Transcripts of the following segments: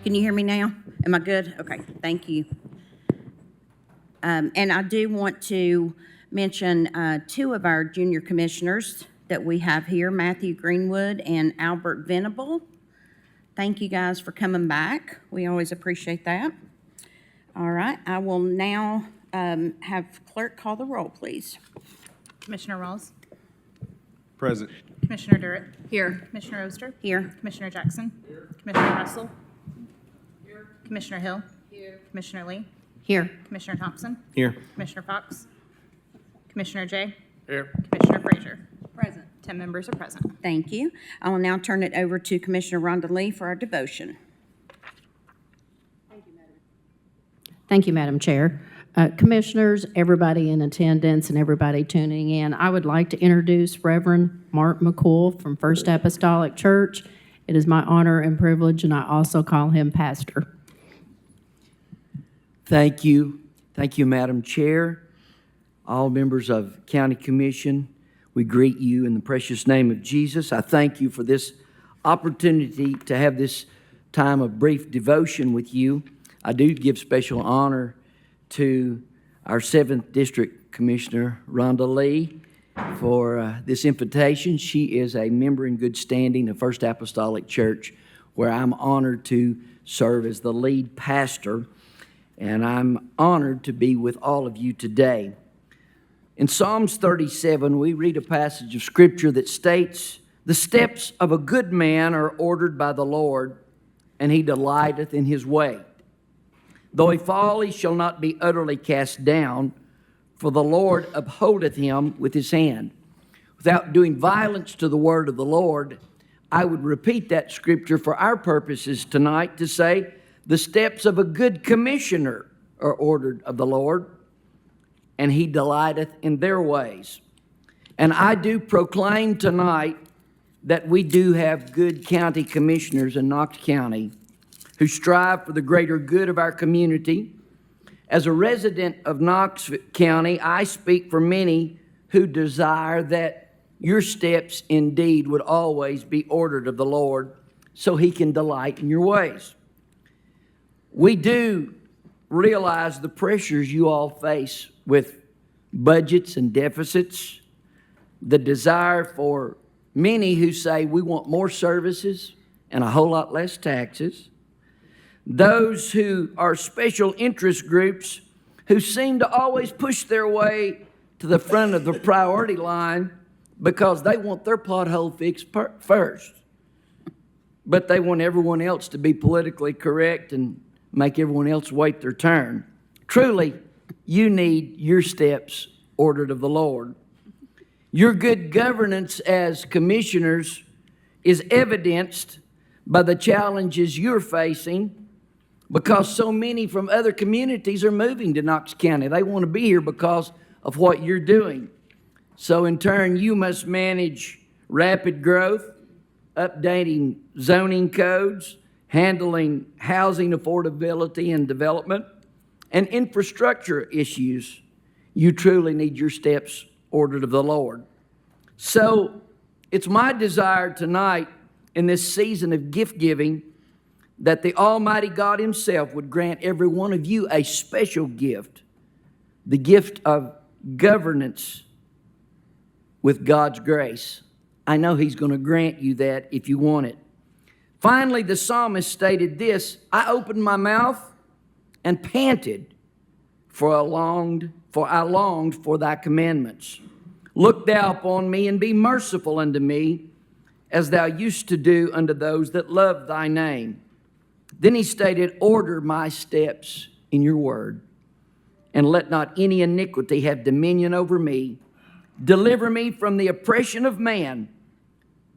Can you hear me now? Am I good? Okay, thank you. And I do want to mention two of our junior commissioners that we have here, Matthew Greenwood and Albert Venable. Thank you guys for coming back. We always appreciate that. All right, I will now have clerk call the roll, please. Commissioner Rawls. Present. Commissioner Durrett. Here. Commissioner Oster. Here. Commissioner Jackson. Here. Commissioner Russell. Here. Commissioner Hill. Here. Commissioner Lee. Here. Commissioner Thompson. Here. Commissioner Fox. Commissioner Jay. Here. Commissioner Frazier. Present. 10 members are present. Thank you. I will now turn it over to Commissioner Rhonda Lee for our devotion. Thank you, Madam Chair. Commissioners, everybody in attendance, and everybody tuning in, I would like to introduce Reverend Mark McCool from First Apostolic Church. It is my honor and privilege, and I also call him Pastor. Thank you. Thank you, Madam Chair. All members of County Commission, we greet you in the precious name of Jesus. I thank you for this opportunity to have this time of brief devotion with you. I do give special honor to our 7th District Commissioner, Rhonda Lee, for this invitation. She is a member in good standing of First Apostolic Church, where I'm honored to serve as the lead pastor, and I'm honored to be with all of you today. In Psalms 37, we read a passage of Scripture that states, "The steps of a good man are ordered by the Lord, and he delighteth in his way. Though he fall, he shall not be utterly cast down, for the Lord upholdeth him with his hand." Without doing violence to the word of the Lord, I would repeat that scripture for our purposes tonight to say, the steps of a good commissioner are ordered of the Lord, and he delighteth in their ways. And I do proclaim tonight that we do have good county commissioners in Knox County who strive for the greater good of our community. As a resident of Knox County, I speak for many who desire that your steps indeed would always be ordered of the Lord, so he can delight in your ways. We do realize the pressures you all face with budgets and deficits, the desire for many who say we want more services and a whole lot less taxes, those who are special interest groups who seem to always push their way to the front of the priority line because they want their pothole fixed first. But they want everyone else to be politically correct and make everyone else wait their turn. Truly, you need your steps ordered of the Lord. Your good governance as commissioners is evidenced by the challenges you're facing, because so many from other communities are moving to Knox County. They want to be here because of what you're doing. So in turn, you must manage rapid growth, updating zoning codes, handling housing affordability and development, and infrastructure issues. You truly need your steps ordered of the Lord. So it's my desire tonight in this season of gift giving that the Almighty God himself would grant every one of you a special gift, the gift of governance with God's grace. I know he's going to grant you that if you want it. Finally, the psalmist stated this, "I opened my mouth and panted, for I longed for thy commandments. Look thou upon me and be merciful unto me, as thou used to do unto those that love thy name." Then he stated, "Order my steps in your word, and let not any iniquity have dominion over me. Deliver me from the oppression of man,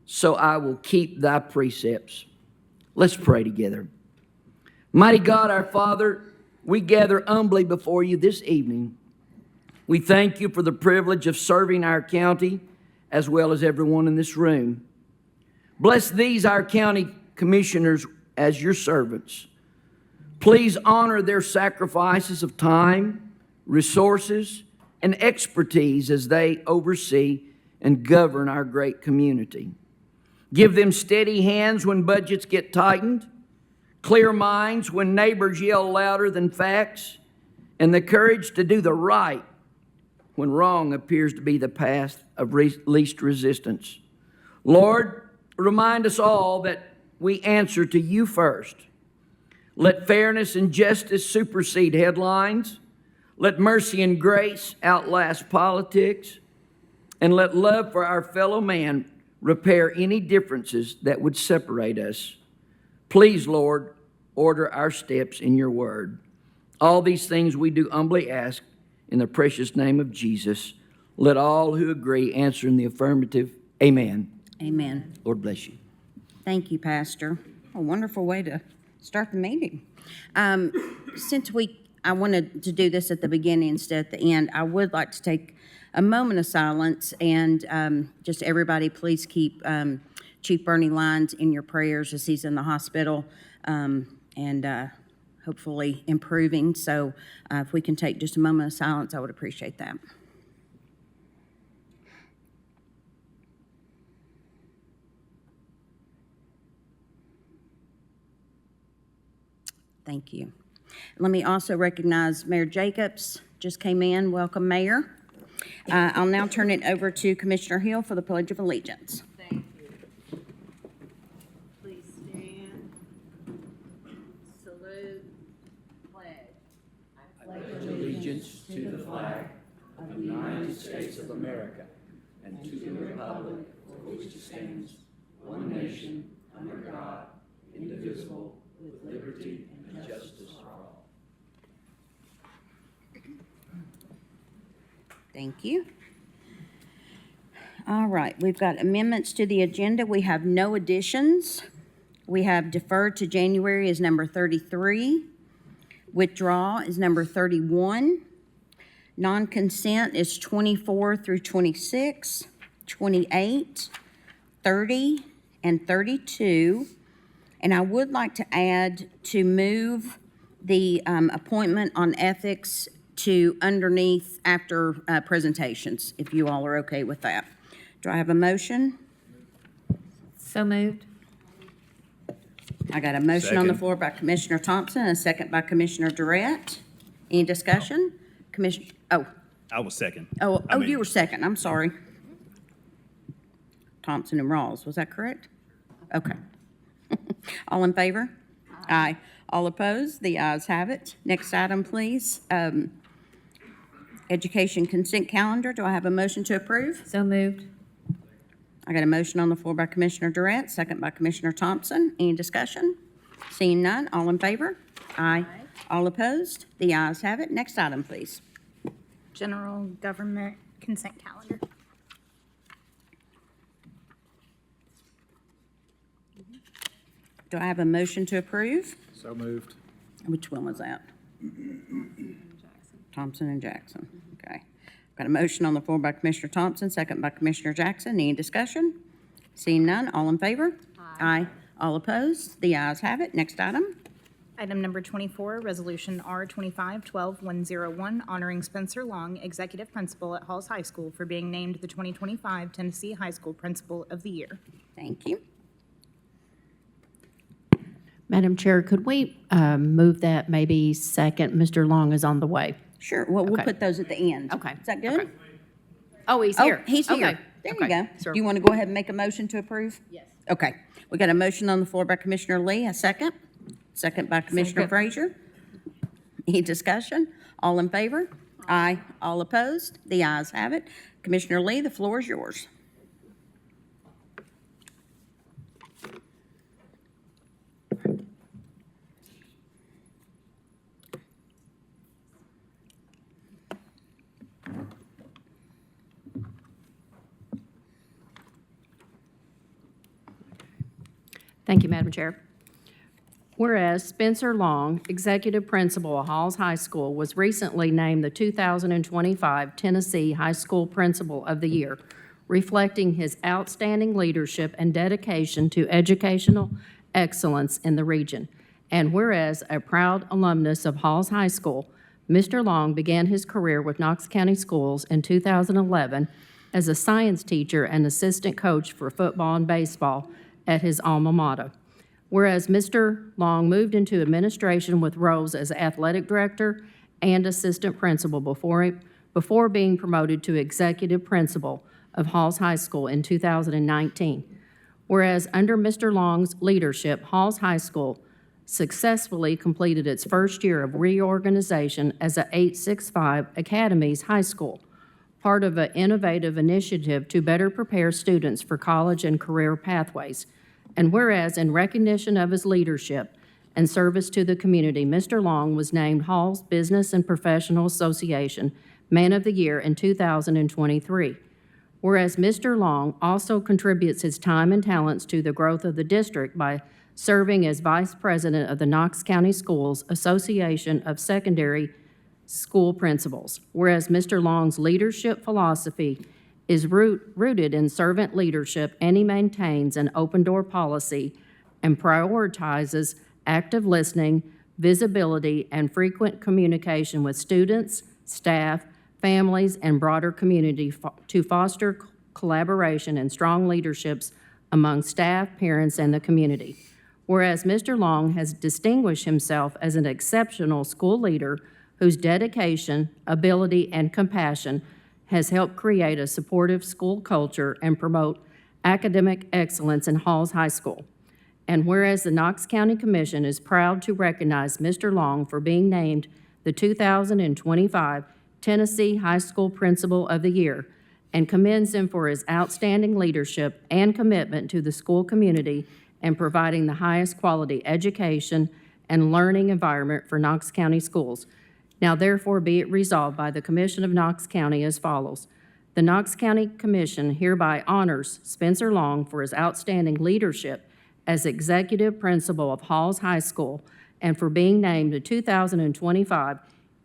so I will keep thy precepts." Let's pray together. Mighty God, our Father, we gather humbly before you this evening. We thank you for the privilege of serving our county as well as everyone in this room. Bless these, our county commissioners, as your servants. Please honor their sacrifices of time, resources, and expertise as they oversee and govern our great community. Give them steady hands when budgets get tightened, clear minds when neighbors yell louder than facts, and the courage to do the right when wrong appears to be the path of least resistance. Lord, remind us all that we answer to you first. Let fairness and justice supersede headlines. Let mercy and grace outlast politics. And let love for our fellow man repair any differences that would separate us. Please, Lord, order our steps in your word. All these things we do humbly ask in the precious name of Jesus. Let all who agree answer in the affirmative. Amen. Amen. Lord bless you. Thank you, Pastor. A wonderful way to start the meeting. Since I wanted to do this at the beginning instead at the end, I would like to take a moment of silence and just everybody, please keep Chief Bernie Lyons in your prayers as he's in the hospital and hopefully improving. So if we can take just a moment of silence, I would appreciate that. Thank you. Let me also recognize Mayor Jacobs, just came in. Welcome, Mayor. I'll now turn it over to Commissioner Hill for the Pledge of Allegiance. Thank you. Please stand. Salute. Pledge. Allegiance to the flag of the United States of America and to the republic for which it stands, one nation, under God, indivisible, with liberty and justice for all. Thank you. All right, we've got amendments to the agenda. We have no additions. We have deferred to January is number 33. Withdraw is number 31. Non-consent is 24 through 26, 28, 30, and 32. And I would like to add to move the appointment on ethics to underneath after presentations, if you all are okay with that. Do I have a motion? So moved. I got a motion on the Second. floor by Commissioner Thompson and a second by Commissioner Durrett. Any discussion? I was second. You were second, I'm sorry. Thompson and Rawls, was that correct? Okay. All in favor? Aye. All opposed? The ayes have it. Next item, please. Education consent calendar. Do I have a motion to approve? So moved. I got a motion on the floor by Commissioner Durrett, second by Commissioner Thompson. Any discussion? Seeing none, all in favor? Aye. All opposed? The ayes have it. Next item, please. General government consent calendar. Do I have a motion to approve? So moved. Which one was that? Thompson and Jackson. Okay. Got a motion on the floor by Commissioner Thompson, second by Commissioner Jackson. Any discussion? Seeing none, all in favor? Aye. All opposed? The ayes have it. Next item. Item number 24, Resolution R25-12101, honoring Spencer Long, Executive Principal at Halls High School, for being named the 2025 Tennessee High School Principal of the Year. Thank you. Madam Chair, could we move that maybe second? Mr. Long is on the way. Sure. Well, we'll Okay. put those at the end. Okay. Is that good? Okay. Oh, he's Oh, here. he's here. Okay. There Okay. you go. Sure. Do you want to go ahead and make a motion to approve? Yes. Okay. We got a motion on the floor by Commissioner Lee, a second. Second by Commissioner Second. Frazier. Any discussion? All in favor? Aye. All opposed? The ayes have it. Commissioner Lee, the floor is yours. Thank you, Madam Chair. Whereas Spencer Long, Executive Principal of Halls High School, was recently named the 2025 Tennessee High School Principal of the Year, reflecting his outstanding leadership and dedication to educational excellence in the region. And whereas a proud alumnus of Halls High School, Mr. Long began his career with Knox County Schools in 2011 as a science teacher and assistant coach for football and baseball at his alma mater. Whereas Mr. Long moved into administration with roles as athletic director and assistant principal before being promoted to executive principal of Halls High School in 2019. Whereas under Mr. Long's leadership, Halls High School successfully completed its first year of reorganization as a 865 Academies High School, part of an innovative initiative to better prepare students for college and career pathways. And whereas in recognition of his leadership and service to the community, Mr. Long was named Hall's Business and Professional Association Man of the Year in 2023. Whereas Mr. Long also contributes his time and talents to the growth of the district by serving as Vice President of the Knox County Schools Association of Secondary School Principals. Whereas Mr. Long's leadership philosophy is rooted in servant leadership, and he maintains an open-door policy and prioritizes active listening, visibility, and frequent communication with students, staff, families, and broader community to foster collaboration and strong leaderships among staff, parents, and the community. Whereas Mr. Long has distinguished himself as an exceptional school leader whose dedication, ability, and compassion has helped create a supportive school culture and promote academic excellence in Halls High School. And whereas the Knox County Commission is proud to recognize Mr. Long for being named the 2025 Tennessee High School Principal of the Year and commends him for his outstanding leadership and commitment to the school community and providing the highest quality education and learning environment for Knox County schools. Now therefore be it resolved by the Commission of Knox County as follows. The Knox County Commission hereby honors Spencer Long for his outstanding leadership as Executive Principal of Halls High School and for being named the 2025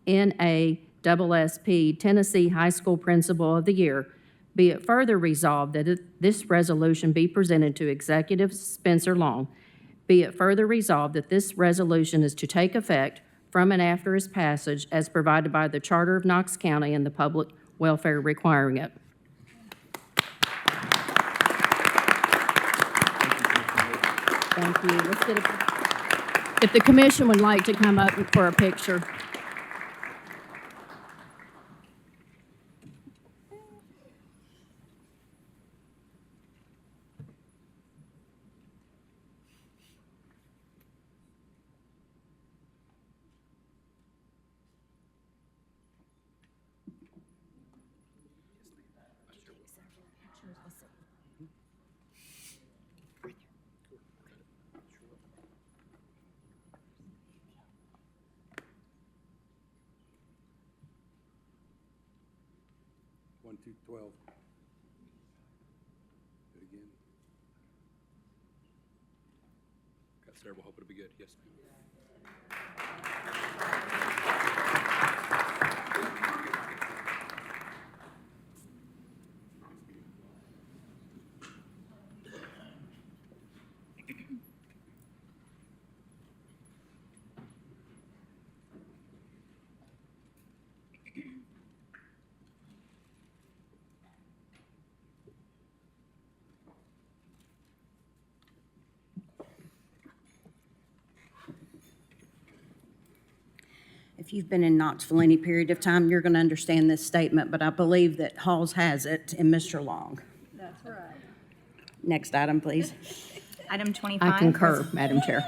NASSP Tennessee High School Principal of the Year. Be it further resolved that this resolution be presented to Executive Spencer Long. Be it further resolved that this resolution is to take effect from and after its passage as provided by the Charter of Knox County and the public welfare requiring it. Thank you. Let's get if the commission would like to come up for a picture. One, two, 12. Do it again. Got several. Hope it'll be good. Yes, ma'am. If you've been in Knoxville any period of time, you're going to understand this statement, but I believe that Halls has it in Mr. Long. That's right. Next item, please. Item 25. I concur, Madam Chair.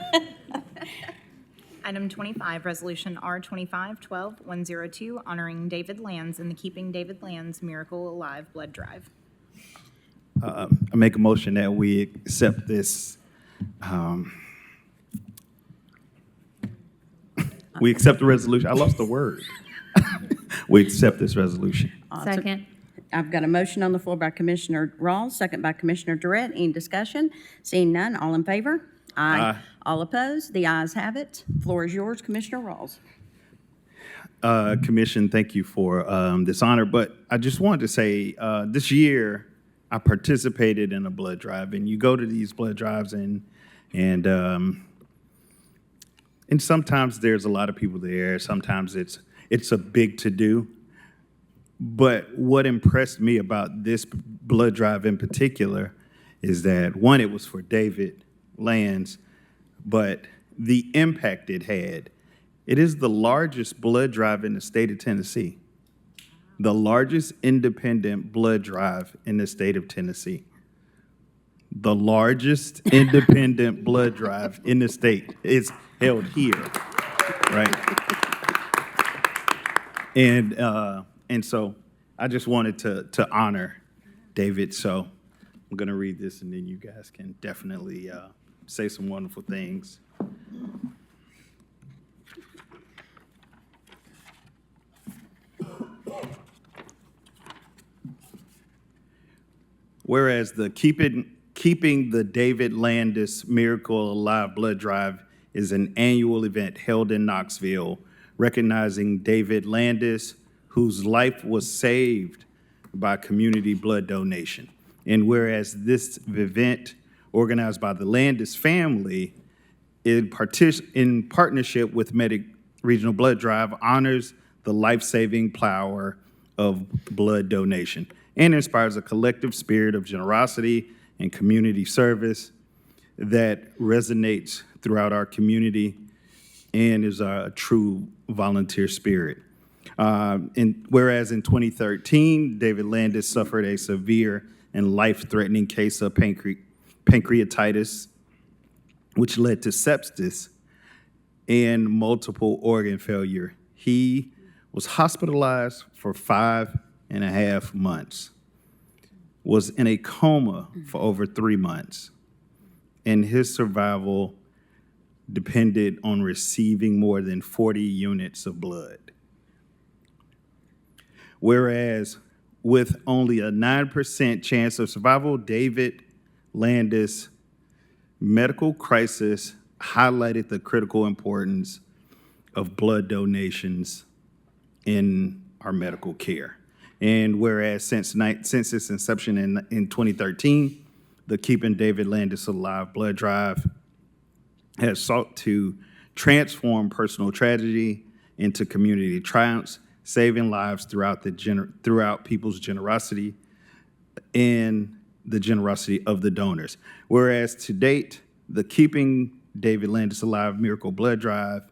Item 25, Resolution R25-12-102, honoring David Lands in the Keeping David Lands Miracle Alive Blood Drive. I make a motion that we accept this. We accept the resolution. I lost the word. We accept this resolution. Second. I've got a motion on the floor by Commissioner Rawls, second by Commissioner Durrett. Any discussion? Seeing none, all in favor? Aye. All opposed? The ayes have it. Floor is yours, Commissioner Rawls. Commission, thank you for this honor. But I just wanted to say, this year I participated in a blood drive, and you go to these blood drives, and sometimes there's a lot of people there. Sometimes it's a big to-do. But what impressed me about this blood drive in particular is that, one, it was for David Lands, but the impact it had. It is the largest blood drive in the state of Tennessee, the largest independent blood drive in the state of Tennessee. The largest independent blood drive in the state is held here, right? And so I just wanted to honor David. So I'm gonna read this, and then you guys can definitely say some wonderful things. Whereas the Keeping the David Landis Miracle Alive Blood Drive is an annual event held in Knoxville, recognizing David Landis, whose life was saved by community blood donation. And whereas this event, organized by the Landis family in partnership with Medic Regional Blood Drive, honors the life-saving power of blood donation and inspires a collective spirit of generosity and community service that resonates throughout our community and is a true volunteer spirit. Whereas in 2013, David Landis suffered a severe and life-threatening case of pancreatitis, which led to sepsis and multiple organ failure. He was hospitalized for 5.5 months, was in a coma for over 3 months, and his survival depended on receiving more than 40 units of blood. Whereas with only a 9% chance of survival, David Landis' medical crisis highlighted the critical importance of blood donations in our medical care. And whereas since its inception in 2013, the Keeping David Landis Alive Blood Drive has sought to transform personal tragedy into community triumphs, saving lives throughout people's generosity and the generosity of the donors. Whereas to date, the Keeping David Landis Alive Miracle Blood Drive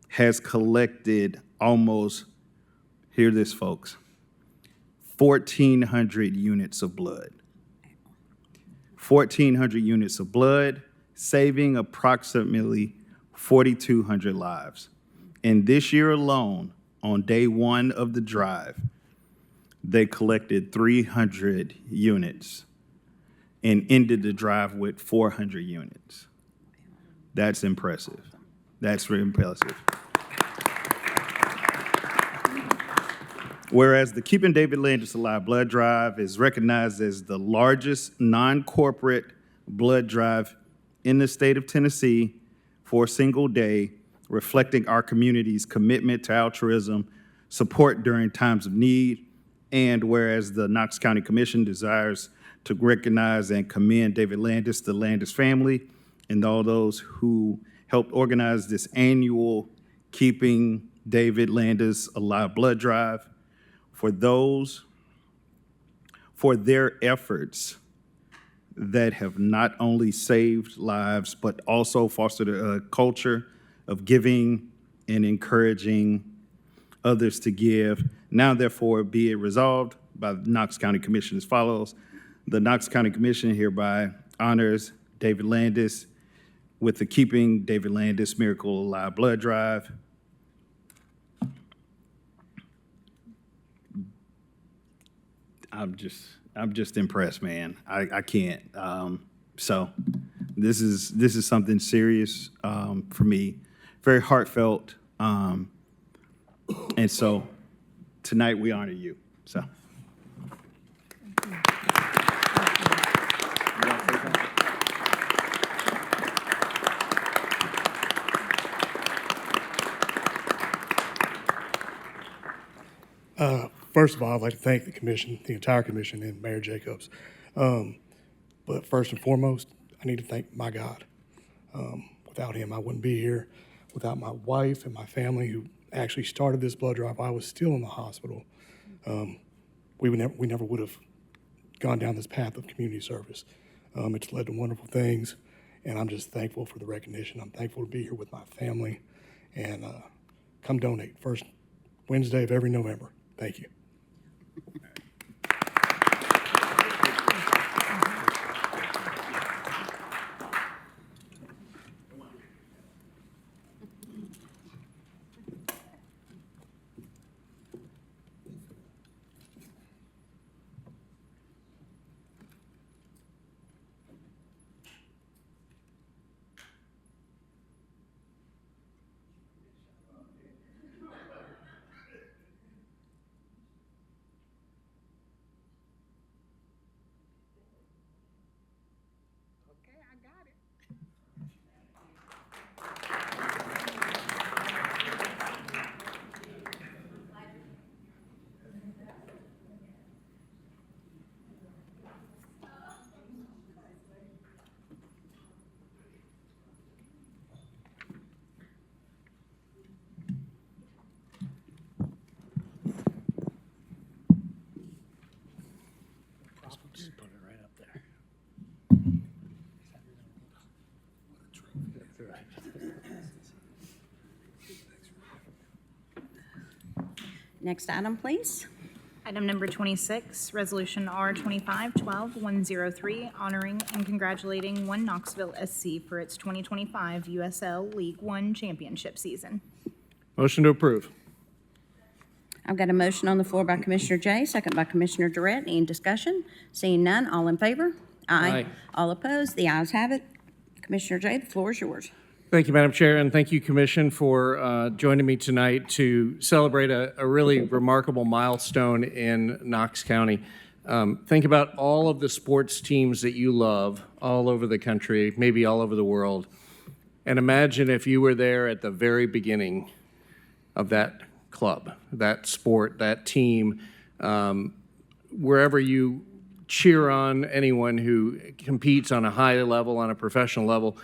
has collected almost, hear this folks, 1,400 units of blood. 1,400 units of blood, saving approximately 4,200 lives. And this year alone, on day one of the drive, they collected 300 units and ended the drive with 400 units. That's impressive. That's really impressive. Whereas the Keeping David Landis Alive Blood Drive is recognized as the largest non-corporate blood drive in the state of Tennessee for a single day, reflecting our community's commitment to altruism, support during times of need, and whereas the Knox County Commission desires to recognize and commend David Landis, the Landis family, and all those who helped organize this annual Keeping David Landis Alive Blood Drive, for their efforts that have not only saved lives, but also fostered a culture of giving and encouraging others to give. Now, therefore, be it resolved by the Knox County Commission as follows. The Knox County Commission hereby honors David Landis with the Keeping David Landis Miracle Alive Blood Drive. I'm just impressed, man. I can't. So this is something serious for me, very heartfelt. And so tonight we honor you. So. First of all, I'd like to thank the commission, the entire commission, and Mayor Jacobs. But first and foremost, I need to thank my God. Without him, I wouldn't be here. Without my wife and my family who actually started this blood drive, I was still in the hospital. We never would have gone down this path of community service. It's led to wonderful things. and I'm just thankful for the recognition. I'm thankful to be here with my family, and come donate first Wednesday of every November. Thank you. Just put it right up there. Next item, please. Item number 26, Resolution R 25-12-103, honoring and congratulating One Knoxville SC for its 2025 USL League One championship season. Motion to approve. I've got a motion on the floor by Commissioner Jay, second by Commissioner Durrett. Any discussion? Seeing none, all in favor? Aye. All opposed? The ayes have it. Commissioner Jay, the floor is yours. Thank you, Madam Chair, and thank you, Commission, for joining me tonight to celebrate a really remarkable milestone in Knox County. Think about all of the sports teams that you love all over the country, maybe all over the world, and imagine if you were there at the very beginning of that club, that sport, that team, wherever you cheer on anyone who competes on a high level, on a professional level.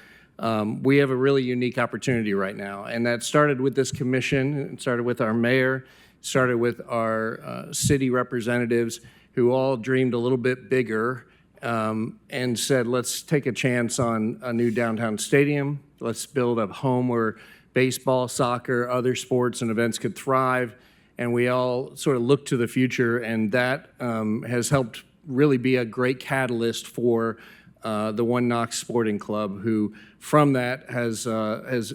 We have a really unique opportunity right now, and that started with this commission. It started with our mayor, started with our city representatives, who all dreamed a little bit bigger and said, let's take a chance on a new downtown stadium. Let's build a home where baseball, soccer, other sports and events could thrive. And we all sort of look to the future, and that has helped really be a great catalyst for the One Knox Sporting Club, who from that has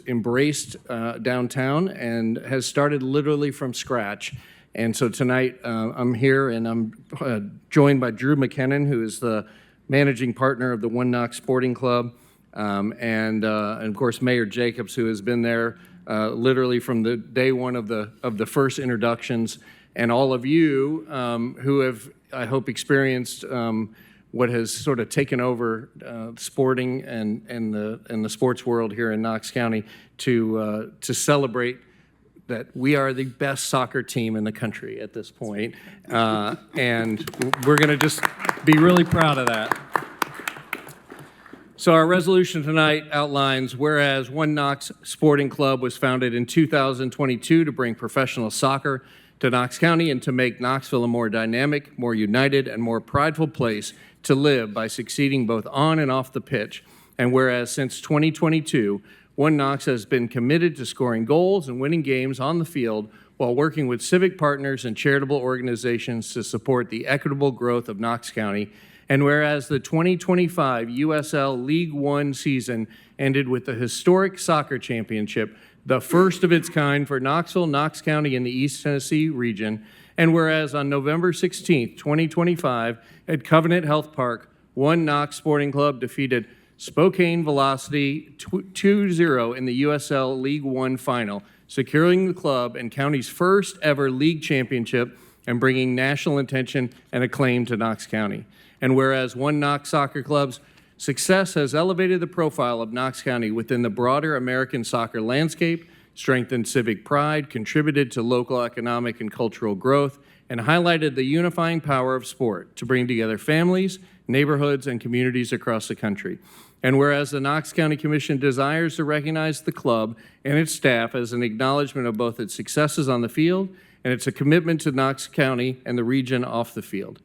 embraced downtown and has started literally from scratch. And so tonight I'm here, and I'm joined by Drew McKinnon, who is the managing partner of the One Knox Sporting Club, and of course Mayor Jacobs, who has been there literally from the day one of the first introductions, and all of you who have, I hope, experienced what has sort of taken over sporting and the sports world here in Knox County to celebrate that we are the best soccer team in the country at this point. And we're going to just be really proud of that. So our resolution tonight outlines, whereas One Knox Sporting Club was founded in 2022 to bring professional soccer to Knox County and to make Knoxville a more dynamic, more united, and more prideful place to live by succeeding both on and off the pitch. And whereas since 2022, One Knox has been committed to scoring goals and winning games on the field while working with civic partners and charitable organizations to support the equitable growth of Knox County. And whereas the 2025 USL League One season ended with the historic soccer championship, the first of its kind for Knoxville, Knox County, and the East Tennessee region. And whereas on November 16th, 2025, at Covenant Health Park, One Knox Sporting Club defeated Spokane Velocity 2-0 in the USL League One final, securing the club and county's first ever league championship and bringing national attention and acclaim to Knox County. And whereas One Knox Soccer Club's success has elevated the profile of Knox County within the broader American soccer landscape, strengthened civic pride, contributed to local economic and cultural growth, and highlighted the unifying power of sport to bring together families, neighborhoods, and communities across the country. And whereas the Knox County Commission desires to recognize the club and its staff as an acknowledgement of both its successes on the field, and it's a commitment to Knox County and the region off the field.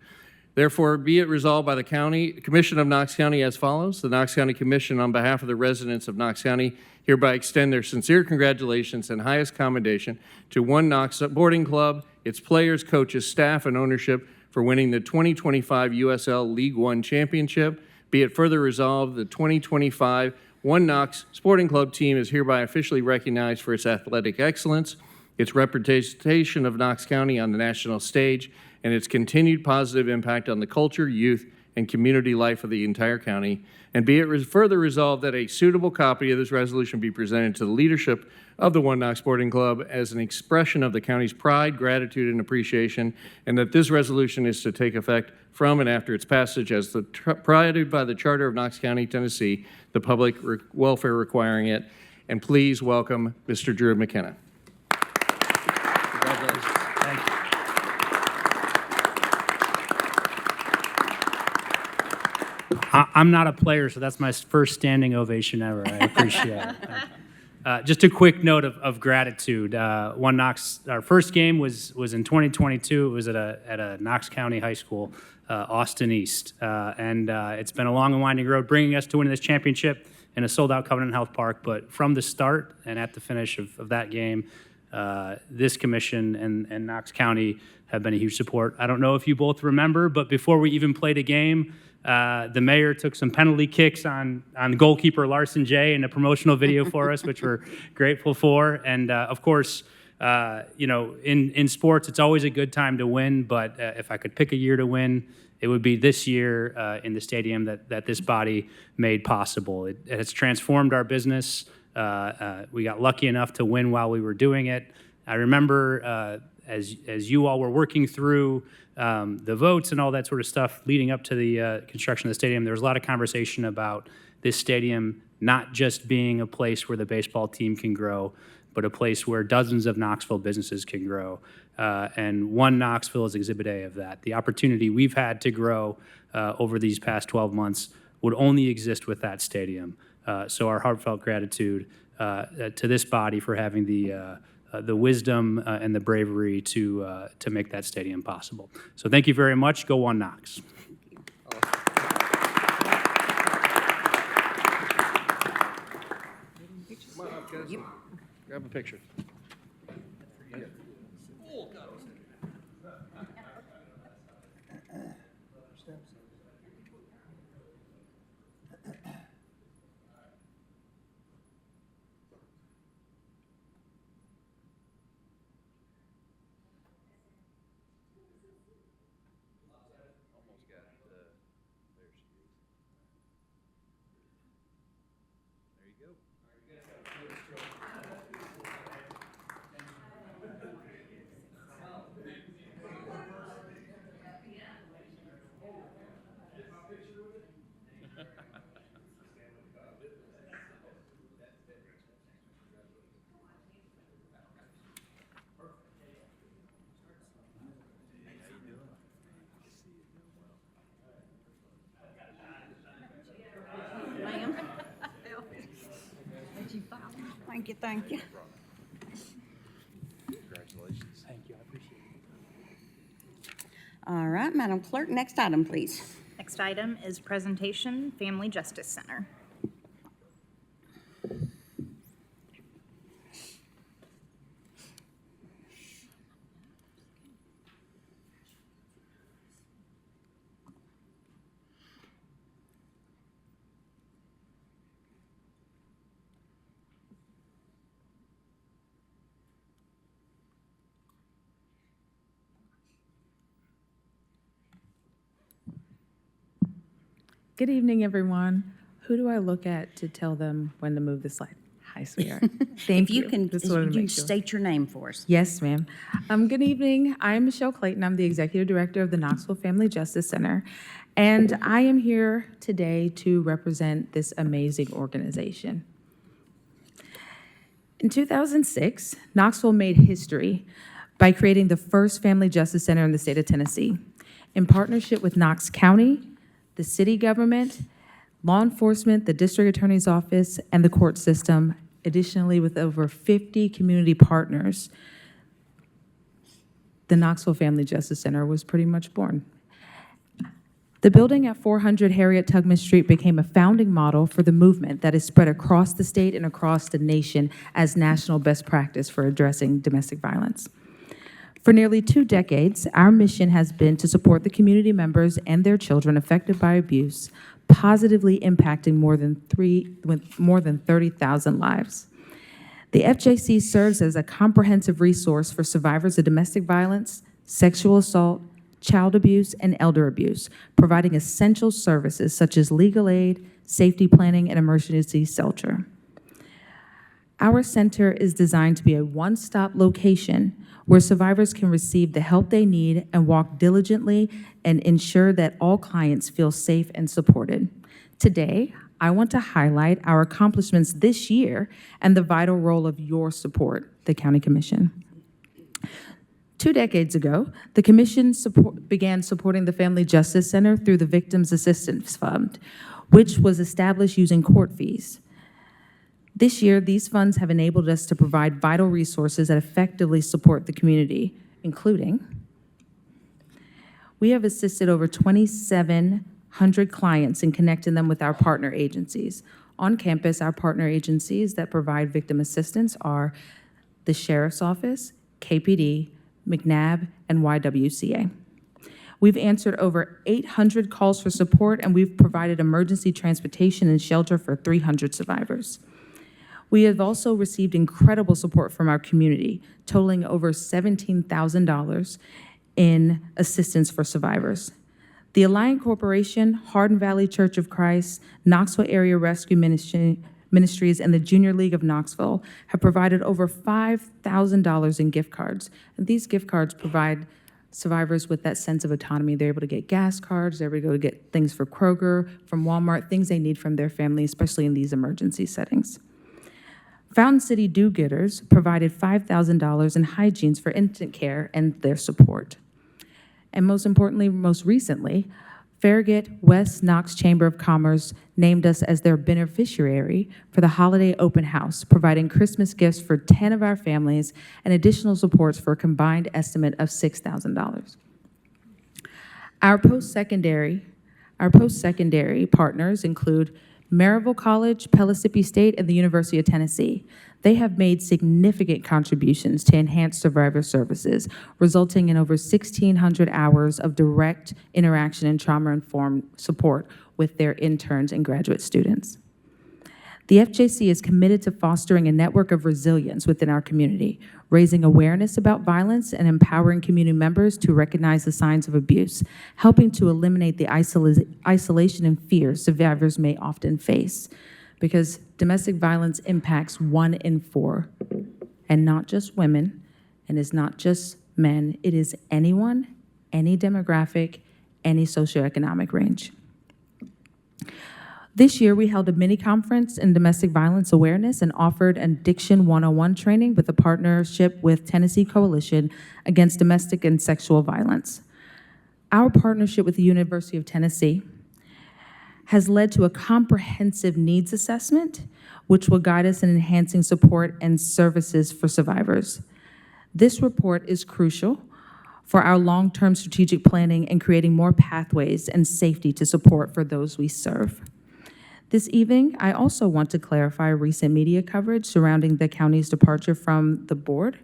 Therefore, be it resolved by the Commission of Knox County as follows. The Knox County Commission, on behalf of the residents of Knox County, hereby extend their sincere congratulations and highest commendation to One Knox Boarding Club, its players, coaches, staff, and ownership for winning the 2025 USL League One Championship. Be it further resolved, the 2025 One Knox Sporting Club team is hereby officially recognized for its athletic excellence, its representation of Knox County on the national stage, and its continued positive impact on the culture, youth, and community life of the entire county. And be it further resolved that a suitable copy of this resolution be presented to the leadership of the One Knox Sporting Club as an expression of the county's pride, gratitude, and appreciation, and that this resolution is to take effect from and after its passage as provided by the Charter of Knox County, Tennessee, the public welfare requiring it. And please welcome Mr. Drew McKenna. I'm not a player, so that's my first standing ovation ever. I appreciate it. Just a quick note of gratitude. One Knox, our first game was in 2022. It was at a Knox County high school, Austin East. And it's been a long and winding road bringing us to winning this championship in a sold-out Covenant Health Park. But from the start and at the finish of that game, this commission and Knox County have been a huge support. I don't know if you both remember, but before we even played a game, the mayor took some penalty kicks on goalkeeper Larson J in a promotional video for us, which we're grateful for. And of course, in sports, it's always a good time to win. But if I could pick a year to win, it would be this year in the stadium that this body made possible. It has transformed our business. We got lucky enough to win while we were doing it. I remember as you all were working through the votes and all that sort of stuff leading up to the construction of the stadium, there was a lot of conversation about this stadium not just being a place where the baseball team can grow, but a place where dozens of Knoxville businesses can grow. And One Knoxville is Exhibit A of that. The opportunity we've had to grow over these past 12 months would only exist with that stadium. So our heartfelt gratitude to this body for having the wisdom and the bravery to make that stadium possible. So thank you very much. Go One Knox. Grab a picture. Thank you. Congratulations. Thank you. I appreciate it. All right, Madam Clerk, next item, please. Next item is presentation, Family Justice Center. Good evening, everyone. Who do I look at to tell them when to move the slide? Hi, sweetheart. Thank If you can, Just wanted to you make sure. state your name for us. Yes, ma'am. Good evening. I'm Michelle Clayton. I'm the Executive Director of the Knoxville Family Justice Center, and I am here today to represent this amazing organization. In 2006, Knoxville made history by creating the first Family Justice Center in the state of Tennessee. In partnership with Knox County, the city government, law enforcement, the district attorney's office, and the court system, additionally with over 50 community partners, the Knoxville Family Justice Center was pretty much born. The building at 400 Harriet Tubman Street became a founding model for the movement that is spread across the state and across the nation as national best practice for addressing domestic violence. For nearly 2 decades, our mission has been to support the community members and their children affected by abuse, positively impacting more than 30,000 lives. The FJC serves as a comprehensive resource for survivors of domestic violence, sexual assault, child abuse, and elder abuse, providing essential services such as legal aid, safety planning, and emergency shelter. Our center is designed to be a one-stop location where survivors can receive the help they need and walk diligently and ensure that all clients feel safe and supported. Today, I want to highlight our accomplishments this year and the vital role of your support, the County Commission. 2 decades ago, the Commission began supporting the Family Justice Center through the Victims Assistance Fund, which was established using court fees. This year, these funds have enabled us to provide vital resources that effectively support the community, including we have assisted over 2,700 clients in connecting them with our partner agencies. On campus, our partner agencies that provide victim assistance are the Sheriff's Office, KPD, McNabb, and YWCA. We've answered over 800 calls for support, and we've provided emergency transportation and shelter for 300 survivors. We have also received incredible support from our community, totaling over $17,000 in assistance for survivors. The Alliant Corporation, Hardin Valley Church of Christ, Knoxville Area Rescue Ministries, and the Junior League of Knoxville have provided over $5,000 in gift cards. And these gift cards provide survivors with that sense of autonomy. They're able to get gas cards, they're able to get things for Kroger, from Walmart, things they need from their family, especially in these emergency settings. Fountain City Do-Getters provided $5,000 in hygienes for infant care and their support. And most importantly, most recently, Farragut West Knox Chamber of Commerce named us as their beneficiary for the holiday open house, providing Christmas gifts for 10 of our families and additional supports for a combined estimate of $6,000. Our post-secondary partners include Maryville College, Pellissippi State, and the University of Tennessee. They have made significant contributions to enhance survivor services, resulting in over 1,600 hours of direct interaction and trauma-informed support with their interns and graduate students. The FJC is committed to fostering a network of resilience within our community, raising awareness about violence and empowering community members to recognize the signs of abuse, helping to eliminate the isolation and fear survivors may often face. Because domestic violence impacts 1 in 4, and not just women, and is not just men, it is anyone, any demographic, any socioeconomic range. This year, we held a mini-conference in domestic violence awareness and offered an Addiction 101 training with a partnership with Tennessee Coalition Against Domestic and Sexual Violence. Our partnership with the University of Tennessee has led to a comprehensive needs assessment, which will guide us in enhancing support and services for survivors. This report is crucial for our long-term strategic planning and creating more pathways and safety to support for those we serve. This evening, I also want to clarify recent media coverage surrounding the county's departure from the board.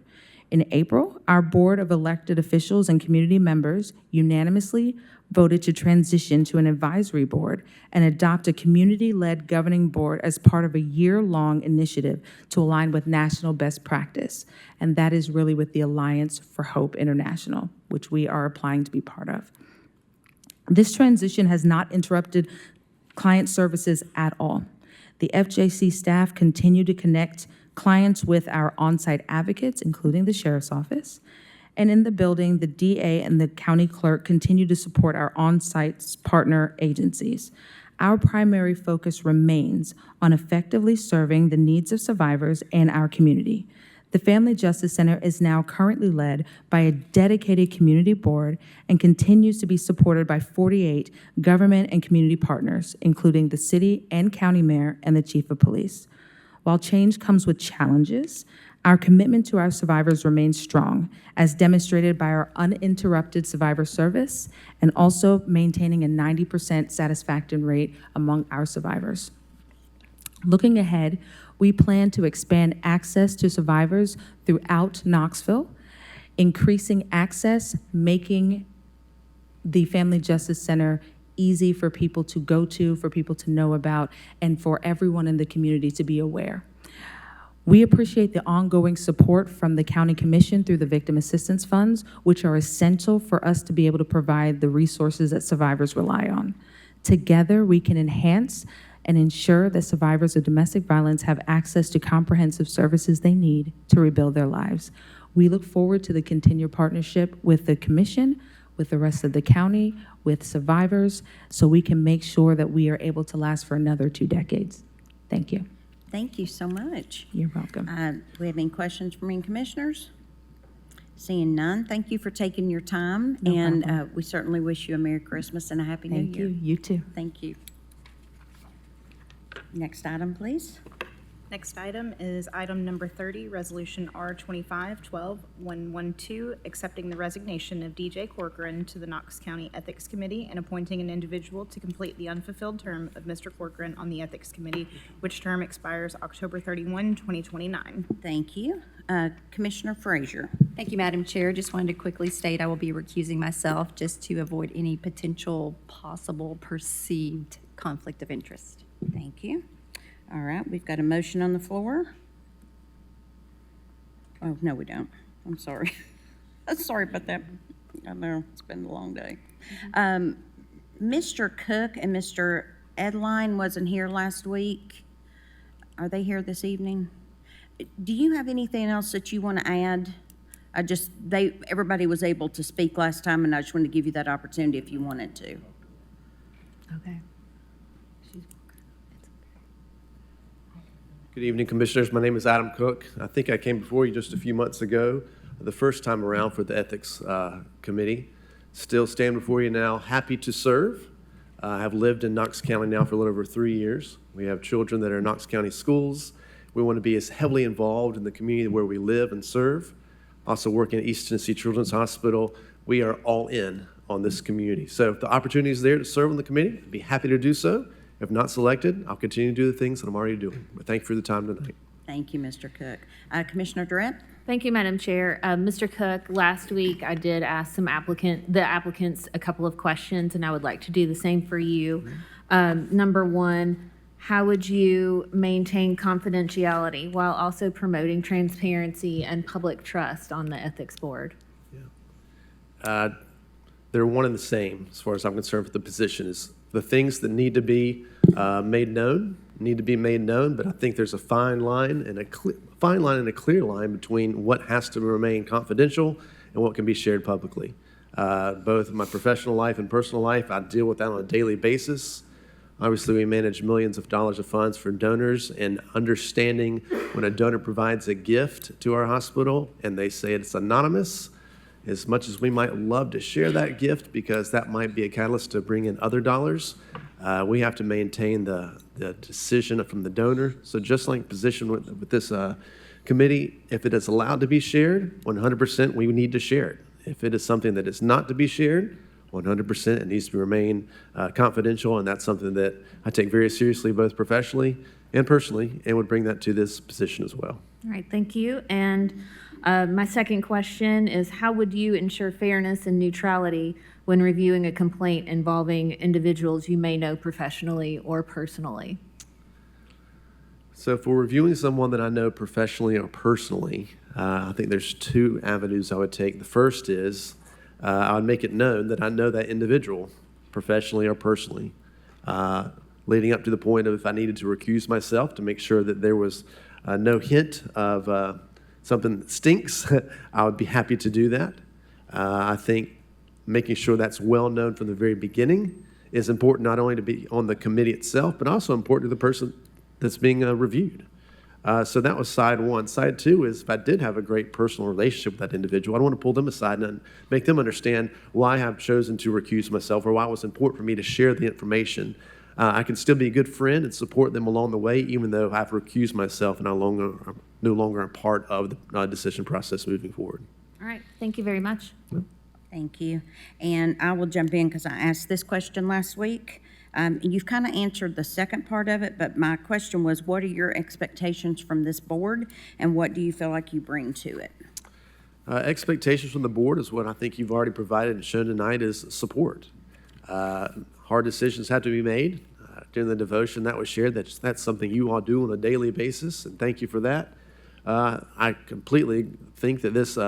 In April, our board of elected officials and community members unanimously voted to transition to an advisory board and adopt a community-led governing board as part of a year-long initiative to align with national best practice. And that is really with the Alliance for Hope International, which we are applying to be part of. This transition has not interrupted client services at all. The FJC staff continue to connect clients with our on-site advocates, including the Sheriff's Office. And in the building, the DA and the county clerk continue to support our on-site partner agencies. Our primary focus remains on effectively serving the needs of survivors and our community. The Family Justice Center is now currently led by a dedicated community board and continues to be supported by 48 government and community partners, including the city and county mayor and the chief of police. While change comes with challenges, Our commitment to our survivors remains strong, as demonstrated by our uninterrupted survivor service and also maintaining a 90% satisfaction rate among our survivors. Looking ahead, we plan to expand access to survivors throughout Knoxville, increasing access, making the Family Justice Center easy for people to go to, for people to know about, and for everyone in the community to be aware. We appreciate the ongoing support from the County Commission through the Victim Assistance Funds, which are essential for us to be able to provide the resources that survivors rely on. Together, we can enhance and ensure that survivors of domestic violence have access to comprehensive services they need to rebuild their lives. We look forward to the continued partnership with the Commission, with the rest of the county, with survivors, so we can make sure that we are able to last for another 2 decades. Thank you. Thank you so much. You're welcome. Do we have any questions from any commissioners? Seeing none, thank you for taking your time, and we certainly wish you a Merry Christmas and a Happy New Thank Year. you. You too. Thank you. Next item, please. Next item is item number 30, Resolution R25-12-112, accepting the resignation of DJ Corcoran to the Knox County Ethics Committee and appointing an individual to complete the unfulfilled term of Mr. Corcoran on the Ethics Committee, which term expires October 31, 2029. Thank you. Commissioner Frazier. Thank you, Madam Chair. Just wanted to quickly state I will be recusing myself just to avoid any potential possible perceived conflict of interest. Thank you. All right, we've got a motion on the floor. Oh, no, we don't. I'm sorry. Sorry about that. I know, it's been a long day. Mr. Cook and Mr. Edline wasn't here last week. Are they here this evening? Do you have anything else that you want to add? Everybody was able to speak last time, and I just wanted to give you that opportunity if you wanted to. Okay. Good evening, Commissioners. My name is Adam Cook. I think I came before you just a few months ago, the first time around for the Ethics Committee. Still stand before you now, happy to serve. I have lived in Knox County now for a little over 3 years. We have children that are in Knox County schools. We want to be as heavily involved in the community where we live and serve. Also working at East Tennessee Children's Hospital. We are all in on this community. So if the opportunity is there to serve on the committee, I'd be happy to do so. If not selected, I'll continue to do the things that I'm already doing. But thank you for the time tonight. Thank you, Mr. Cook. Commissioner Durrett? Thank you, Madam Chair. Mr. Cook, last week I did ask the applicants a couple of questions, and I would like to do the same for you. Number one, how would you maintain confidentiality while also promoting transparency and public trust on the Ethics Board? They're one and the same as far as I'm concerned with the position. Is the things that need to be made known, but I think there's a fine line and a clear line between what has to remain confidential and what can be shared publicly. Both in my professional life and personal life, I deal with that on a daily basis. Obviously, we manage millions of dollars of funds for donors, and understanding when a donor provides a gift to our hospital and they say it's anonymous, as much as we might love to share that gift because that might be a catalyst to bring in other dollars, we have to maintain the decision from the donor. So just like position with this committee, if it is allowed to be shared, 100% we need to share it. If it is something that is not to be shared, 100% it needs to remain confidential, and that's something that I take very seriously both professionally and personally, and would bring that to this position as well. All right, thank you. And my second question is, how would you ensure fairness and neutrality when reviewing a complaint involving individuals you may know professionally or personally? So if we're reviewing someone that I know professionally or personally, I think there's two avenues I would take. The first is I would make it known that I know that individual professionally or personally, leading up to the point of if I needed to recuse myself to make sure that there was no hint of something that stinks, I would be happy to do that. I think making sure that's well known from the very beginning is important, not only to be on the committee itself, but also important to the person that's being reviewed. So that was side one. Side two is if I did have a great personal relationship with that individual, I'd want to pull them aside and make them understand why I've chosen to recuse myself or why it was important for me to share the information I can still be a good friend and support them along the way, even though I've recused myself and I'm no longer a part of the decision process moving forward. All right, thank you very much. Thank you. And I will jump in because I asked this question last week. You've kind of answered the second part of it, but my question was, what are your expectations from this board, and what do you feel like you bring to it? Expectations from the board is what I think you've already provided and shown tonight is support. Hard decisions have to be made. During the devotion that was shared, that's something you all do on a daily basis, and thank you for that. I completely think that this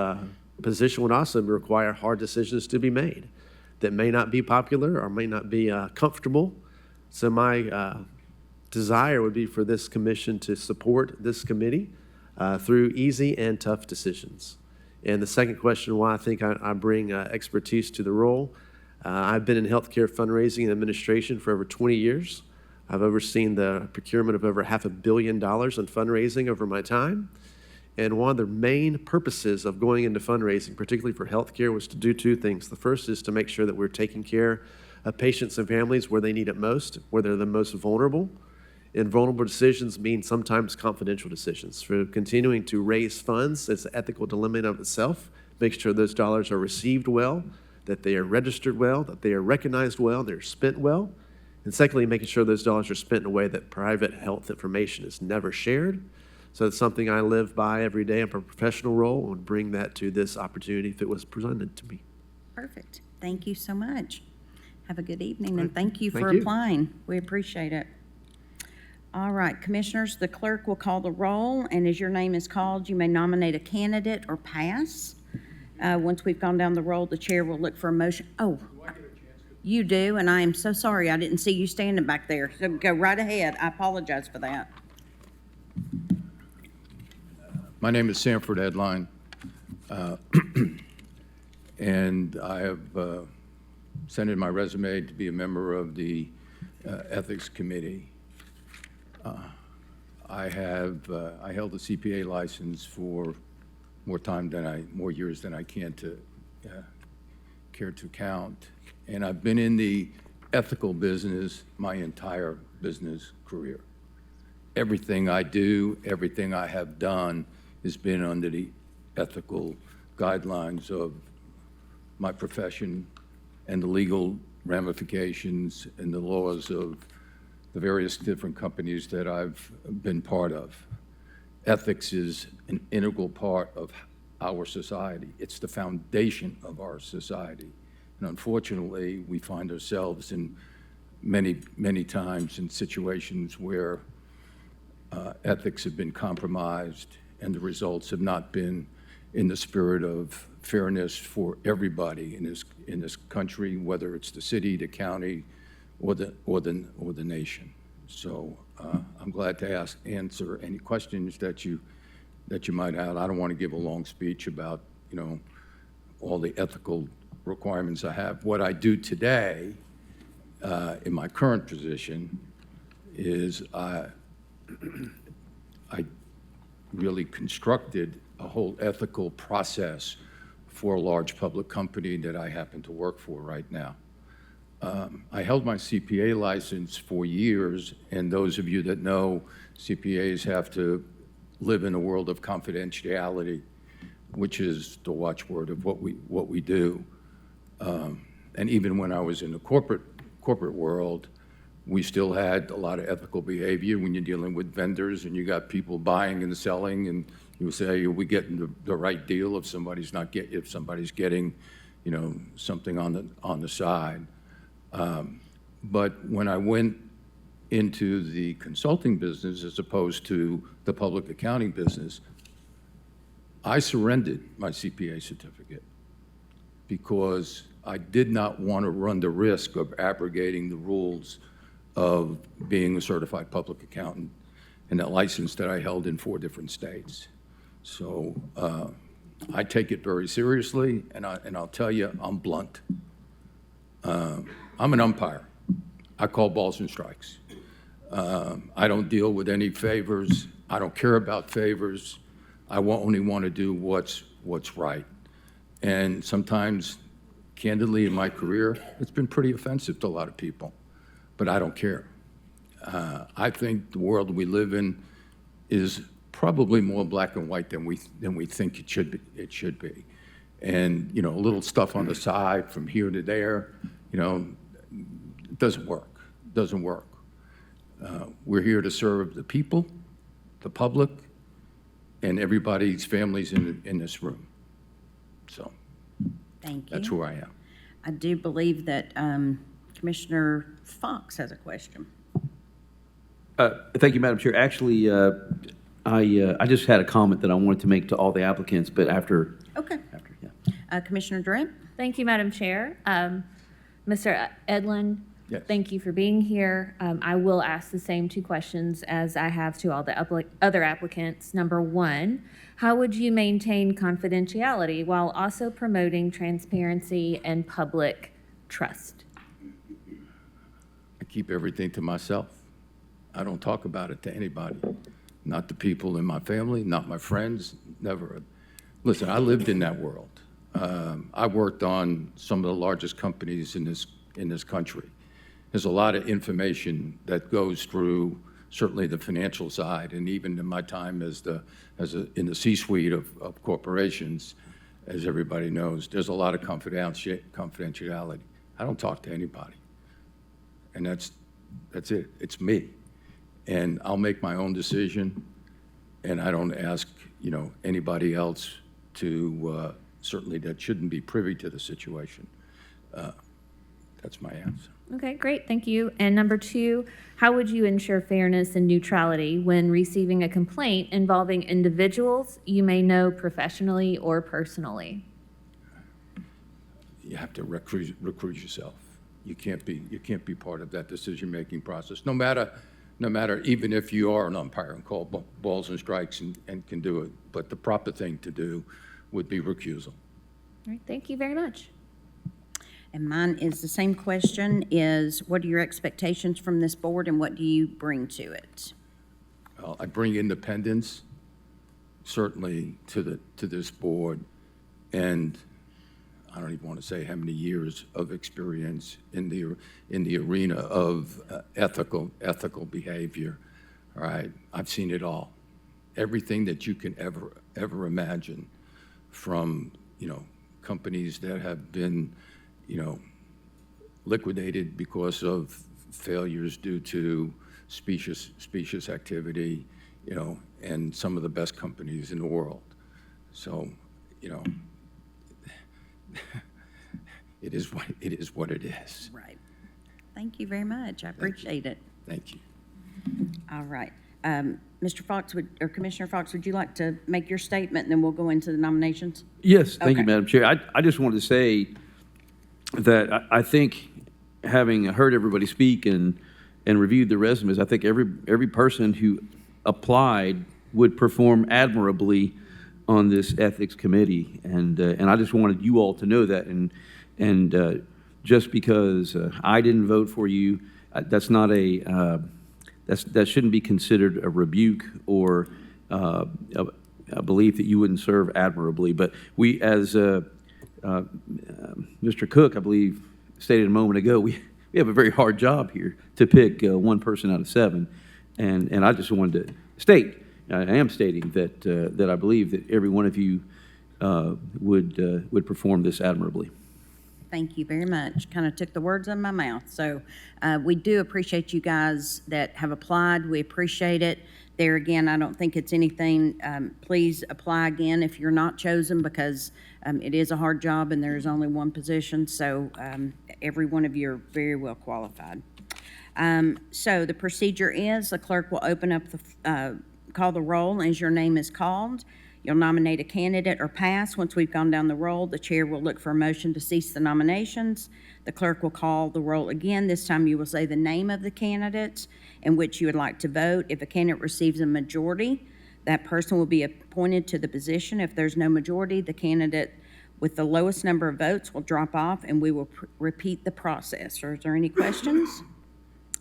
position would also require hard decisions to be made that may not be popular or may not be comfortable. So my desire would be for this commission to support this committee through easy and tough decisions. And the second question, why I think I bring expertise to the role, I've been in healthcare fundraising and administration for over 20 years. I've overseen the procurement of over $500 million in fundraising over my time. And one of the main purposes of going into fundraising, particularly for healthcare, was to do two things. The first is to make sure that we're taking care of patients and families where they need it most, where they're the most vulnerable. And vulnerable decisions mean sometimes confidential decisions. For continuing to raise funds, it's an ethical dilemma in of itself. Make sure those dollars are received well, that they are registered well, that they are recognized well, they're spent well. And secondly, making sure those dollars are spent in a way that private health information is never shared. So it's something I live by every day in my professional role and would bring that to this opportunity if it was presented to me. Perfect. Thank you so much. Have a good evening, and thank you for Thank you. applying. We appreciate it. All right, Commissioners, the clerk will call the roll, and as your name is called, you may nominate a candidate or pass. Once we've gone down the roll, the chair will look for a motion. Oh, you do, and I am so sorry. I didn't see you standing back there. So go right ahead. I apologize for that. My name is Sanford Edline, and I have sent in my resume to be a member of the Ethics Committee. I held a CPA license for more years than I care to count, and I've been in the ethical business my entire business career. Everything I do, everything I have done has been under the ethical guidelines of my profession and the legal ramifications and the laws of the various different companies that I've been part of. Ethics is an integral part of our society. It's the foundation of our society. And unfortunately, we find ourselves in many times in situations where ethics have been compromised and the results have not been in the spirit of fairness for everybody in this country, whether it's the city, the county, or the nation. So I'm glad to answer any questions that you might have. I don't want to give a long speech about all the ethical requirements I have. What I do today in my current position is I really constructed a whole ethical process for a large public company that I happen to work for right now. I held my CPA license for years, and those of you that know, CPAs have to live in a world of confidentiality, which is the watchword of what we do. And even when I was in the corporate world, we still had a lot of ethical behavior when you're dealing with vendors and you got people buying and selling, and you would say, are we getting the right deal if somebody's getting, something on the side. But when I went into the consulting business as opposed to the public accounting business, I surrendered my CPA certificate because I did not want to run the risk of abrogating the rules of being a certified public accountant and that license that I held in 4 different states. So I take it very seriously, and I'll tell you, I'm blunt. I'm an umpire. I call balls and strikes. I don't deal with any favors. I don't care about favors. I only want to do what's right. And sometimes, candidly, in my career, it's been pretty offensive to a lot of people. But I don't care. I think the world we live in is probably more black and white than we think it should be. It should be, and a little stuff on the side from here to there, it doesn't work. Doesn't work. We're here to serve the people, the public, and everybody's families in this room. So Thank you. that's who I am. I do believe that Commissioner Fox has a question. Thank you, Madam Chair. Actually, I just had a comment that I wanted to make to all the applicants, but after. Okay. Yeah. Commissioner Durant? Thank you, Madam Chair. Mr. Edlin, Yes. thank you for being here. I will ask the same two questions as I have to all the other applicants. Number one, how would you maintain confidentiality while also promoting transparency and public trust? I keep everything to myself. I don't talk about it to anybody, not the people in my family, not my friends, never. Listen, I lived in that world. I worked on some of the largest companies in this country. There's a lot of information that goes through certainly the financial side, and even in my time in the C-suite of corporations, as everybody knows, there's a lot of confidentiality. I don't talk to anybody, and that's it. It's me, and I'll make my own decision, and I don't ask anybody else to certainly that shouldn't be privy to the situation. That's my answer. Okay, great, thank you. And number two, how would you ensure fairness and neutrality when receiving a complaint involving individuals you may know professionally or personally? You have to recruit yourself. You can't be part of that decision-making process, no matter, even if you are an umpire and call balls and strikes and can do it. But the proper thing to do would be recusal. All right, thank you very much. And mine is the same question, is what are your expectations from this board and what do you bring to it? I bring independence, certainly, to this board, and I don't even want to say how many years of experience in the arena of ethical behavior. All right, I've seen it all, everything that you can ever imagine, from companies that have been liquidated because of failures due to specious activity, and some of the best companies in the world. So, it is what it is. Right. Thank you very much. I appreciate it. Thank you. All right. Mr. Fox, Commissioner Fox, would you like to make your statement and then we'll go into the nominations? Yes, thank you, Okay. Madam Chair. I just wanted to say that I think, having heard everybody speak and reviewed the resumes, I think every person who applied would perform admirably on this ethics committee, and I just wanted you all to know that. And just because I didn't vote for you, that's not that shouldn't be considered a rebuke or a belief that you wouldn't serve admirably. But we, as Mr. Cook, I believe, stated a moment ago, we have a very hard job here to pick one person out of seven. And I just wanted to state, I am stating that I believe that every one of you would perform this admirably. Thank you very much. Kind of took the words out of my mouth. So we do appreciate you guys that have applied. We appreciate it. There again, I don't think it's anything. Please apply again if you're not chosen, because it is a hard job and there is only one position. So every one of you are very well qualified. So the procedure is the clerk will open up call the roll as your name is called. You'll nominate a candidate or pass. Once we've gone down the roll, the chair will look for a motion to cease the nominations. The clerk will call the roll again. This time you will say the name of the candidate in which you would like to vote. If a candidate receives a majority, that person will be appointed to the position. If there's no majority, the candidate with the lowest number of votes will drop off, and we will repeat the process. Or is there any questions?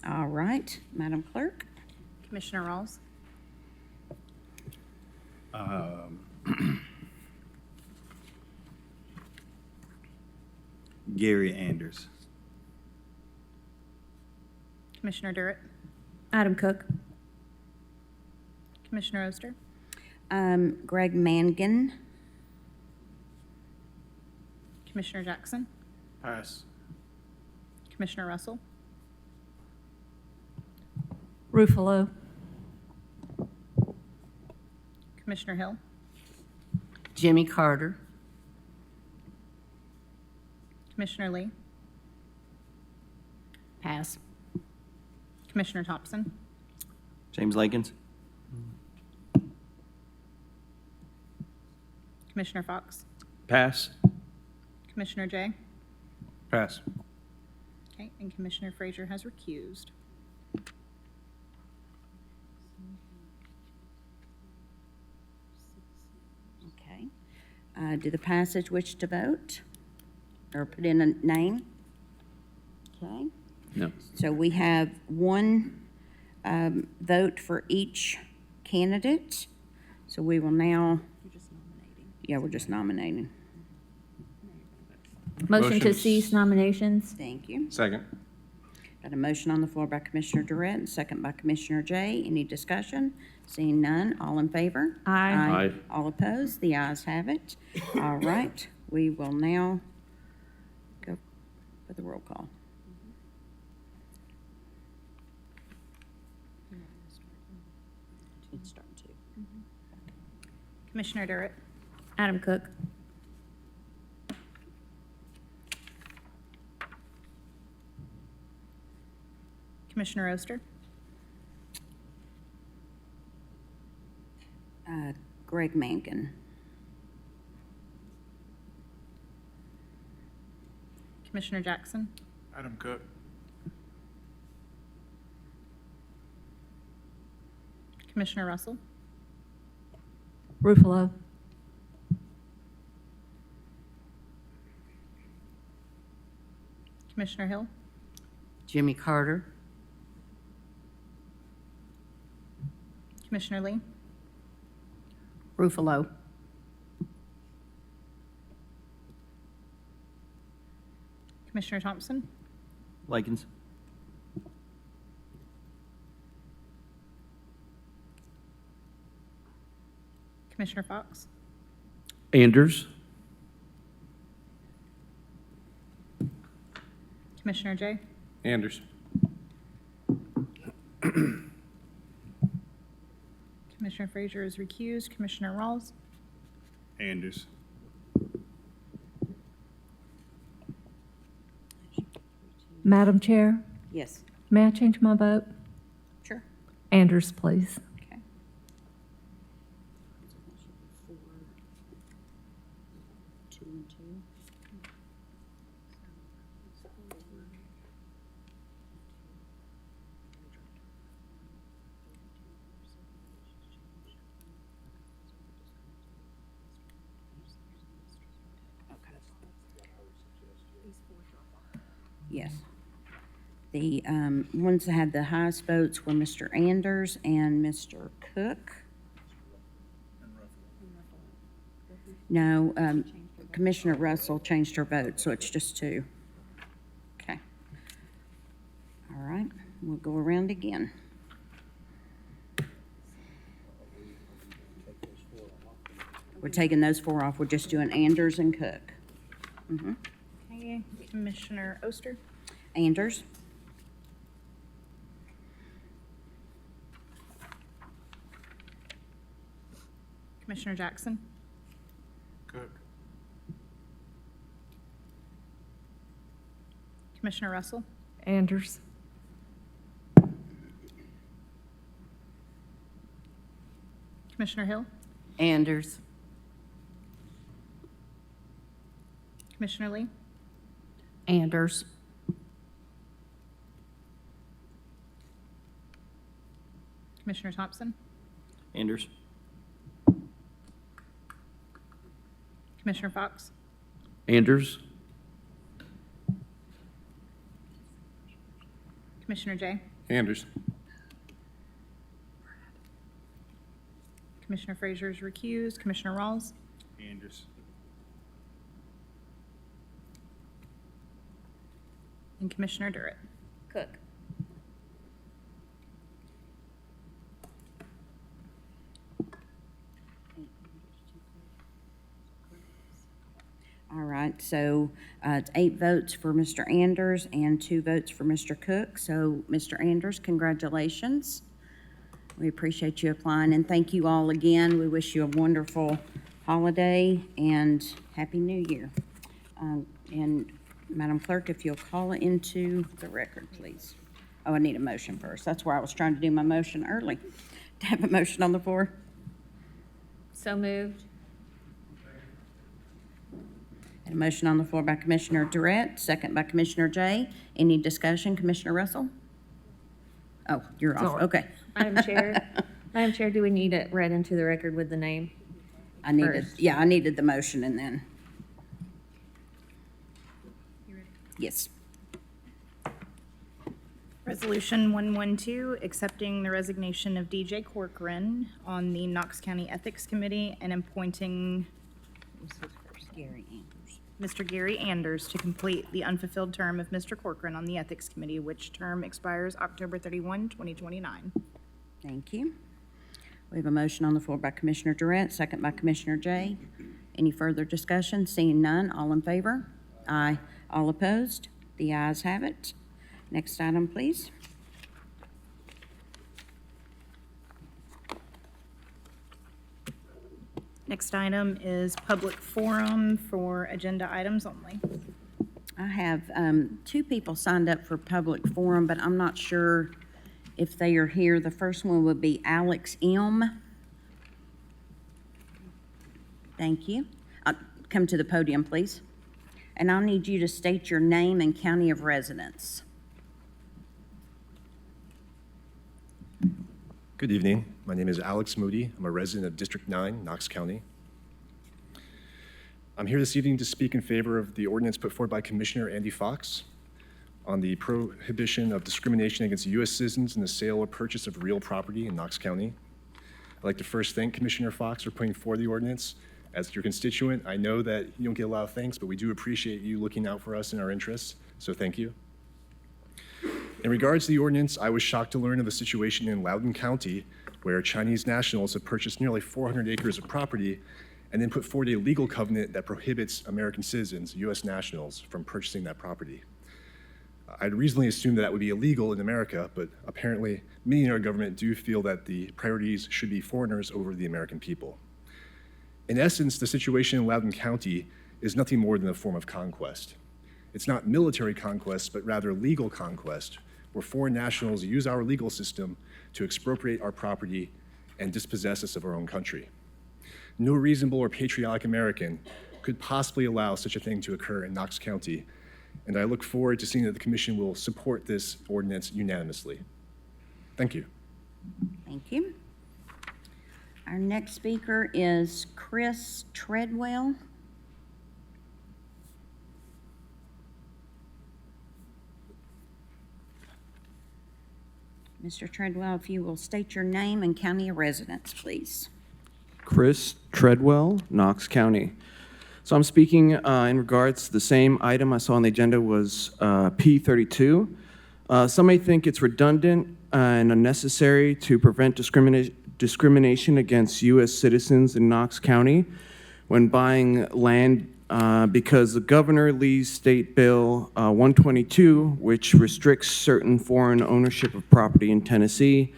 All right, Madam Clerk. Commissioner Rawls? Gary Anders. Commissioner Durrett? Adam Cook. Commissioner Oster, Greg Mangan. Commissioner Jackson, Pass. Commissioner Russell, Ruffalo. Commissioner Hill, Jimmy Carter. Commissioner Lee, Pass. Commissioner Thompson, James Lakins. Commissioner Fox, Pass. Commissioner Jay, Pass. okay, and Commissioner Frazier has recused. Okay. Do the passage wish to vote or put in a name? Okay. No. So we have one vote for each candidate. So we will now. Yeah, we're just nominating. Motion to Motion. cease nominations. Thank you. Second. Got a motion on the floor by Commissioner Durrett and second by Commissioner Jay. Any discussion? Seeing none, all in favor? Aye. Aye. All opposed? The ayes have it. All right, we will now go for the roll call. It's starting to. Commissioner Durrett, Adam Cook. Commissioner Oster, Greg Mangan. Commissioner Jackson, Adam Cook. Commissioner Russell, Ruffalo. Commissioner Hill, Jimmy Carter. Commissioner Lee, Ruffalo. Commissioner Thompson, Lakins. Commissioner Fox, Anders. Commissioner Jay, Anders. Commissioner Frazier is recused. Commissioner Rawls, Anders. Madam Chair, Yes, may I change my vote? sure. Anders, please. Okay. Two and two. Yes. The ones that had the highest votes were Mr. Anders and Mr. Cook. No, Commissioner Russell changed her vote, so it's just two. Okay. All right, we'll go around again. We're taking those four off. We're just doing Anders and Cook. Mhm. okay, Commissioner Oster, Anders, Commissioner Jackson, Cook. Commissioner Russell, Anders. Commissioner Hill, Anders. Commissioner Lee, Anders. Commissioner Thompson, Anders. Commissioner Fox, Anders. Commissioner Jay, Anders. Commissioner Frazier is recused. Commissioner Rawls, Anders. and Commissioner Durrett. Cook. right? So it's 8 votes for Mr. Anders and 2 votes for Mr. Cook. So, Mr. Anders, congratulations. We appreciate you applying, and thank you all again. We wish you a wonderful holiday and Happy New Year. And Madam Clerk, if you'll call it into the record, please. Oh, I need a motion first. That's where I was trying to do my motion early. To have a motion on the floor? So moved. And a motion on the floor by Commissioner Durrett, second by Commissioner Jay. Any discussion, Commissioner Russell? Oh, you're off, okay. Madam Chair, do we need it read into the record with the name? I needed, First. yeah, I needed the motion and then. Yes. Resolution 112, accepting the resignation of DJ Corcoran on the Knox County Ethics Committee and appointing Gary Anders. Mr. Gary Anders to complete the unfulfilled term of Mr. Corcoran on the Ethics Committee, which term expires October 31, 2029. Thank you. We have a motion on the floor by Commissioner Durrett, second by Commissioner Jay. Any further discussion? Seeing none, all in favor? Aye. All opposed? The ayes have it. Next item, please. Next item is public forum for agenda items only. I have 2 people signed up for public forum, but I'm not sure if they are here. The first one would be Alex M. Thank you. Come to the podium, please. And I'll need you to state your name and county of residence. Good evening. My name is Alex Moody. I'm a resident of District 9, Knox County. I'm here this evening to speak in favor of the ordinance put forward by Commissioner Andy Fox on the prohibition of discrimination against U.S. citizens in the sale or purchase of real property in Knox County. I'd like to first thank Commissioner Fox for putting forward the ordinance. As your constituent, I know that you don't get a lot of thanks, but we do appreciate you looking out for us and our interests, so thank you. In regards to the ordinance, I was shocked to learn of a situation in Loudoun County where Chinese nationals have purchased nearly 400 acres of property and then put forward a legal covenant that prohibits American citizens, U.S. nationals, from purchasing that property. I'd reasonably assumed that would be illegal in America, but apparently many in our government do feel that the priorities should be foreigners over the American people. In essence, the situation in Loudoun County is nothing more than a form of conquest. It's not military conquest, but rather legal conquest, where foreign nationals use our legal system to expropriate our property and dispossess us of our own country. No reasonable or patriotic American could possibly allow such a thing to occur in Knox County, and I look forward to seeing that the Commission will support this ordinance unanimously. Thank you. Thank you. Our next speaker is Chris Treadwell. Mr. Treadwell, if you will state your name and county of residence, please. Chris Treadwell, Knox County. So I'm speaking in regards to the same item I saw on the agenda was P32. Some may think it's redundant and unnecessary to prevent discrimination against U.S. citizens in Knox County when buying land because the Governor Lee's State Bill 122, which restricts certain foreign ownership of property in Tennessee.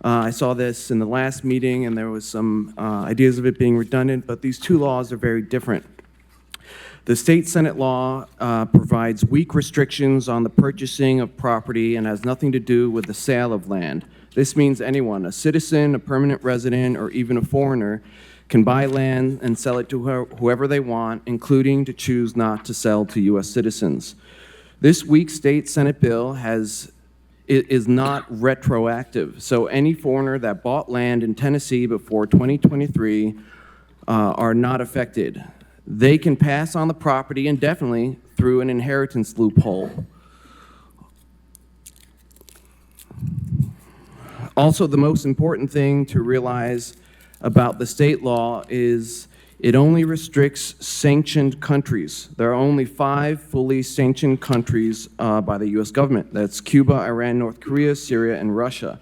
I saw this in the last meeting, and there was some ideas of it being redundant, but these 2 laws are very different. The state Senate law provides weak restrictions on the purchasing of property and has nothing to do with the sale of land. This means anyone, a citizen, a permanent resident, or even a foreigner, can buy land and sell it to whoever they want, including to choose not to sell to U.S. citizens. This week's state Senate bill is not retroactive, so any foreigner that bought land in Tennessee before 2023 are not affected. They can pass on the property indefinitely through an inheritance loophole. Also, the most important thing to realize about the state law is it only restricts sanctioned countries. There are only 5 fully sanctioned countries by the U.S. government. That's Cuba, Iran, North Korea, Syria, and Russia.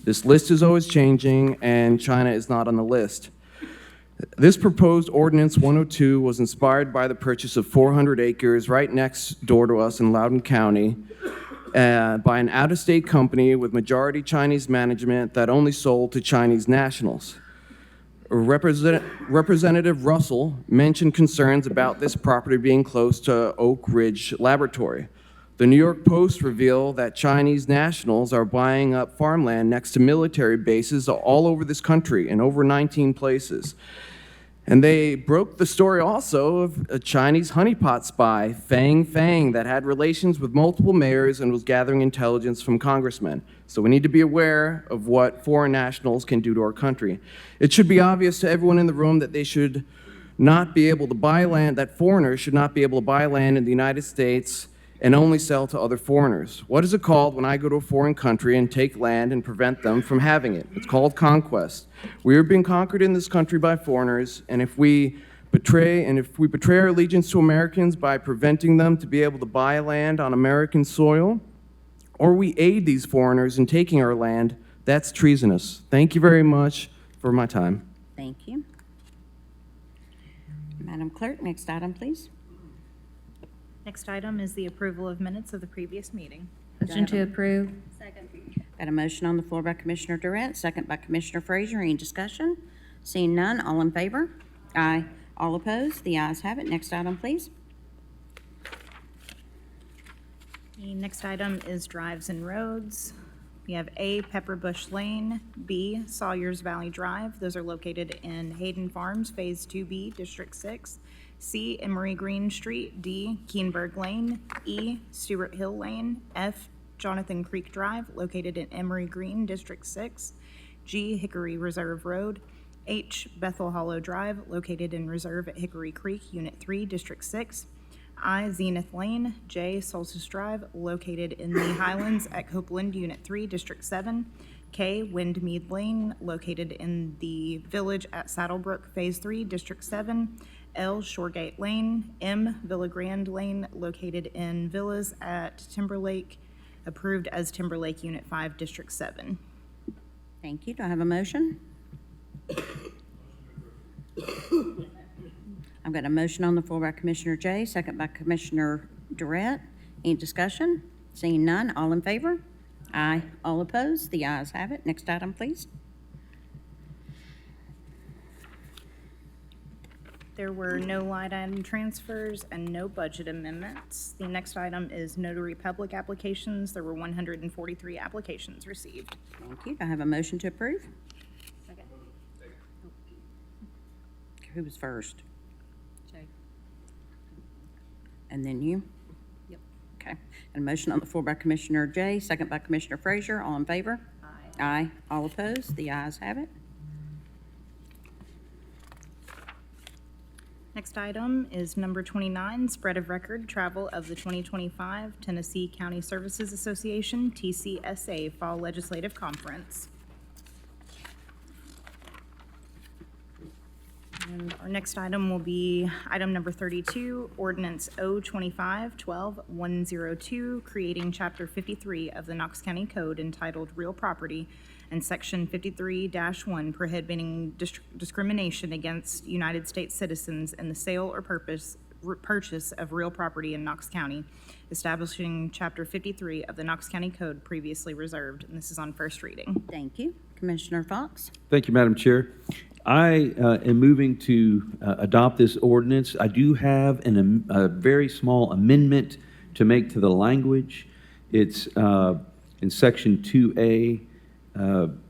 This list is always changing, and China is not on the list. This proposed ordinance 102 was inspired by the purchase of 400 acres right next door to us in Loudoun County by an out-of-state company with majority Chinese management that only sold to Chinese nationals. Representative Russell mentioned concerns about this property being close to Oak Ridge Laboratory. The New York Post revealed that Chinese nationals are buying up farmland next to military bases all over this country in over 19 places. And they broke the story also of a Chinese honeypot spy, Fang Fang, that had relations with multiple mayors and was gathering intelligence from congressmen. So we need to be aware of what foreign nationals can do to our country. It should be obvious to everyone in the room that they should not be able to buy land, that foreigners should not be able to buy land in the United States and only sell to other foreigners. What is it called when I go to a foreign country and take land and prevent them from having it? It's called conquest. We are being conquered in this country by foreigners, and if we betray our allegiance to Americans by preventing them to be able to buy land on American soil, or we aid these foreigners in taking our land, that's treasonous. Thank you very much for my time. Thank you. Madam Clerk, next item, please. Next item is the approval of minutes of the previous meeting. Motion to approve. Got a motion on the floor by Commissioner Durant, second by Commissioner Frazier. Any discussion? Seeing none, all in favor? Aye. All opposed? The ayes have it. Next item, please. The next item is drives and roads. We have A, Pepperbush Lane, B, Sawyers Valley Drive. Those are located in Hayden Farms, Phase 2B, District 6. C, Emery Green Street. D, Keenberg Lane. E, Stewart Hill Lane. F, Jonathan Creek Drive, located in Emery Green, District 6. G, Hickory Reserve Road. H, Bethel Hollow Drive, located in Reserve at Hickory Creek, Unit 3, District 6. I, Zenith Lane. J, Solstice Drive, located in the Highlands at Copeland, Unit 3, District 7. K, Windmead Lane, located in the Village at Saddlebrook, Phase 3, District 7. L, Shoregate Lane. M, Villa Grand Lane, located in Villas at Timberlake, approved as Timberlake Unit 5, District 7. Thank you. Do I have a motion? I've got a motion on the floor by Commissioner Jay, second by Commissioner Durant. Any discussion? Seeing none, all in favor? Aye. All opposed? The ayes have it. Next item, please. There were no line item transfers and no budget amendments. The next item is notary public applications. There were 143 applications received. Thank you. Do I have a motion to approve? Second. Who was first? Jay. And then you? Yep. Okay. And a motion on the floor by Commissioner Jay, second by Commissioner Frazier. All in favor? Aye. Aye. All opposed? The ayes have it. Next item is number 29, spread of record, travel of the 2025 Tennessee County Services Association, TCSA Fall Legislative Conference. And our next item will be item number 32, ordinance O-25-12-102, creating Chapter 53 of the Knox County Code entitled Real Property and Section 53-1 prohibiting discrimination against United States citizens in the sale or purchase of real property in Knox County, establishing Chapter 53 of the Knox County Code previously reserved. And this is on first reading. Thank you. Commissioner Fox? Thank you, Madam Chair. I am moving to adopt this ordinance. I do have a very small amendment to make to the language. It's in Section 2A.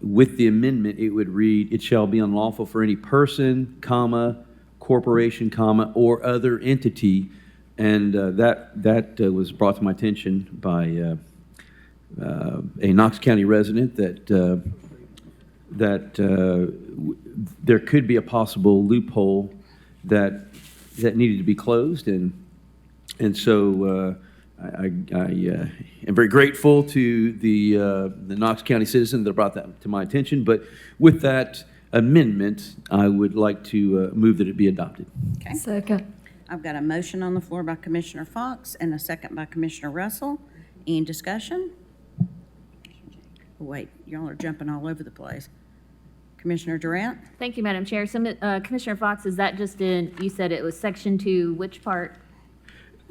With the amendment, it would read, "It shall be unlawful for any person, comma, corporation, comma, or other entity," and that was brought to my attention by a Knox County resident that there could be a possible loophole that needed to be closed, and so I am very grateful to the Knox County citizen that brought that to my attention. But with that amendment, I would like to move that it be adopted. Okay. Second. I've got a motion on the floor by Commissioner Fox and a second by Commissioner Russell. Any discussion? Wait, y'all are jumping all over the place. Commissioner Durant? Thank you, Madam Chair. Commissioner Fox, is that just in, you said it was section 2, which part?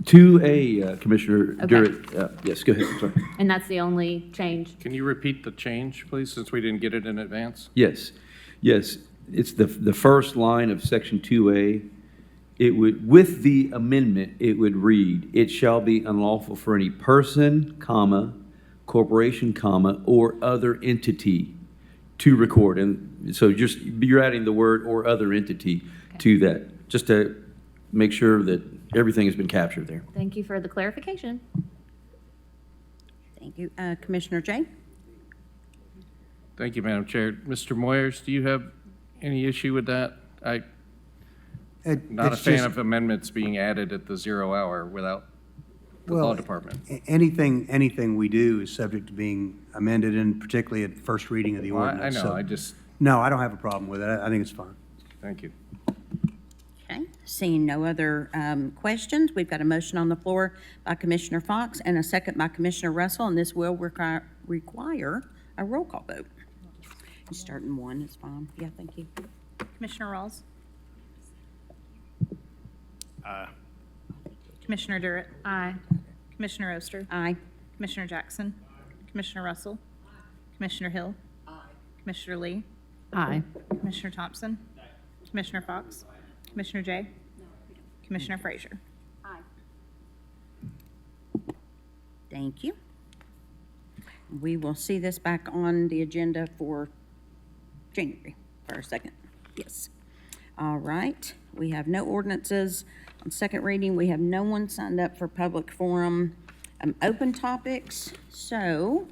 2A, Commissioner Okay. Durrett. Yes, go ahead, I'm sorry. And that's the only change? Can you repeat the change, please, since we didn't get it in advance? Yes, yes. It's the first line of Section 2A. It would, with the amendment, it would read, "It shall be unlawful for any person, comma, corporation, comma, or other entity to record." And so just, you're adding the word "or other entity" to that, just to make sure that everything has been captured there. Thank you for the clarification. Thank you. Commissioner Jay? Thank you, Madam Chair. Mr. Moyers, do you have any issue with that? I'm not a fan of amendments being added at the 0 hour without the law department. Anything we do is subject to being amended, and particularly at first reading of the Well, ordinance. I know, So- No, I don't have a problem with it. I think it's fine. Thank you. Okay, seeing no other questions, we've got a motion on the floor by Commissioner Fox and a second by Commissioner Russell, and this will require a roll call vote. You start in one, it's fine. Yeah, thank you. Commissioner Rawls? Commissioner Durrett? Aye. Commissioner Oster? Aye. Commissioner Jackson? Commissioner Russell? Commissioner Hill? Commissioner Lee? Aye. Commissioner Thompson? Commissioner Fox? Commissioner Jay? Commissioner Frazier? Thank you. We will see this back on the agenda for January for a second. Yes. All right. We have no ordinances on second reading. We have no one signed up for public forum, open topics. So,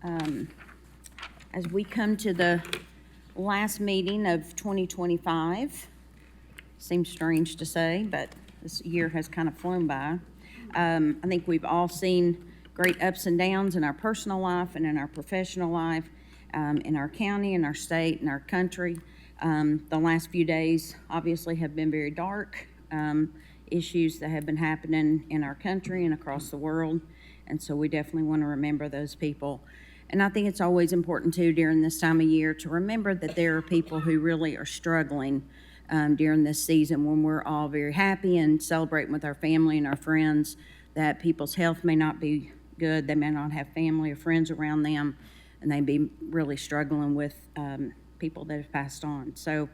as we come to the last meeting of 2025, seems strange to say, but this year has kind of flown by. I think we've all seen great ups and downs in our personal life and in our professional life, in our county, in our state, in our country. The last few days obviously have been very dark, issues that have been happening in our country and across the world. And so we definitely want to remember those people. And I think it's always important too during this time of year to remember that there are people who really are struggling during this season when we're all very happy and celebrating with our family and our friends, that people's health may not be good, they may not have family or friends around them, and they be really struggling with people that have passed on. So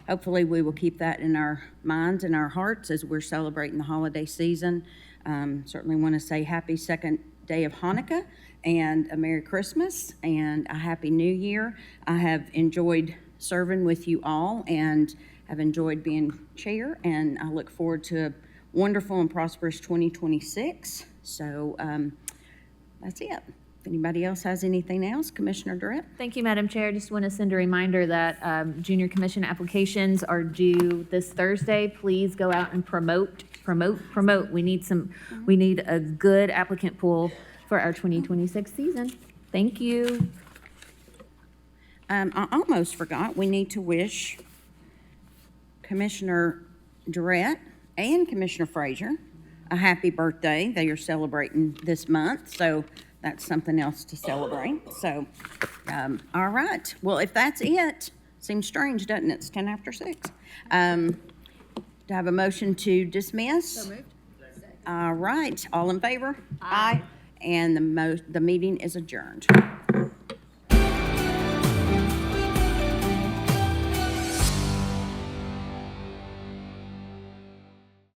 hopefully we will keep that in our minds and our hearts as we're celebrating the holiday season. Certainly want to say happy second day of Hanukkah and a Merry Christmas and a Happy New Year. I have enjoyed serving with you all and have enjoyed being chair, and I look forward to a wonderful and prosperous 2026. So that's it. If anybody else has anything else, Commissioner Durrett? Thank you, Madam Chair. Just want to send a reminder that junior commission applications are due this Thursday. Please go out and promote. We need a good applicant pool for our 2026 season. Thank you. I almost forgot, we need to wish Commissioner Durrett and Commissioner Frazier a happy birthday. They are celebrating this month, so that's something else to celebrate. So, all right. Well, if that's it, seems strange, doesn't it? It's 10 after 6. Do I have a motion to dismiss? So moved. All right. All in favor? Aye. And the meeting is adjourned.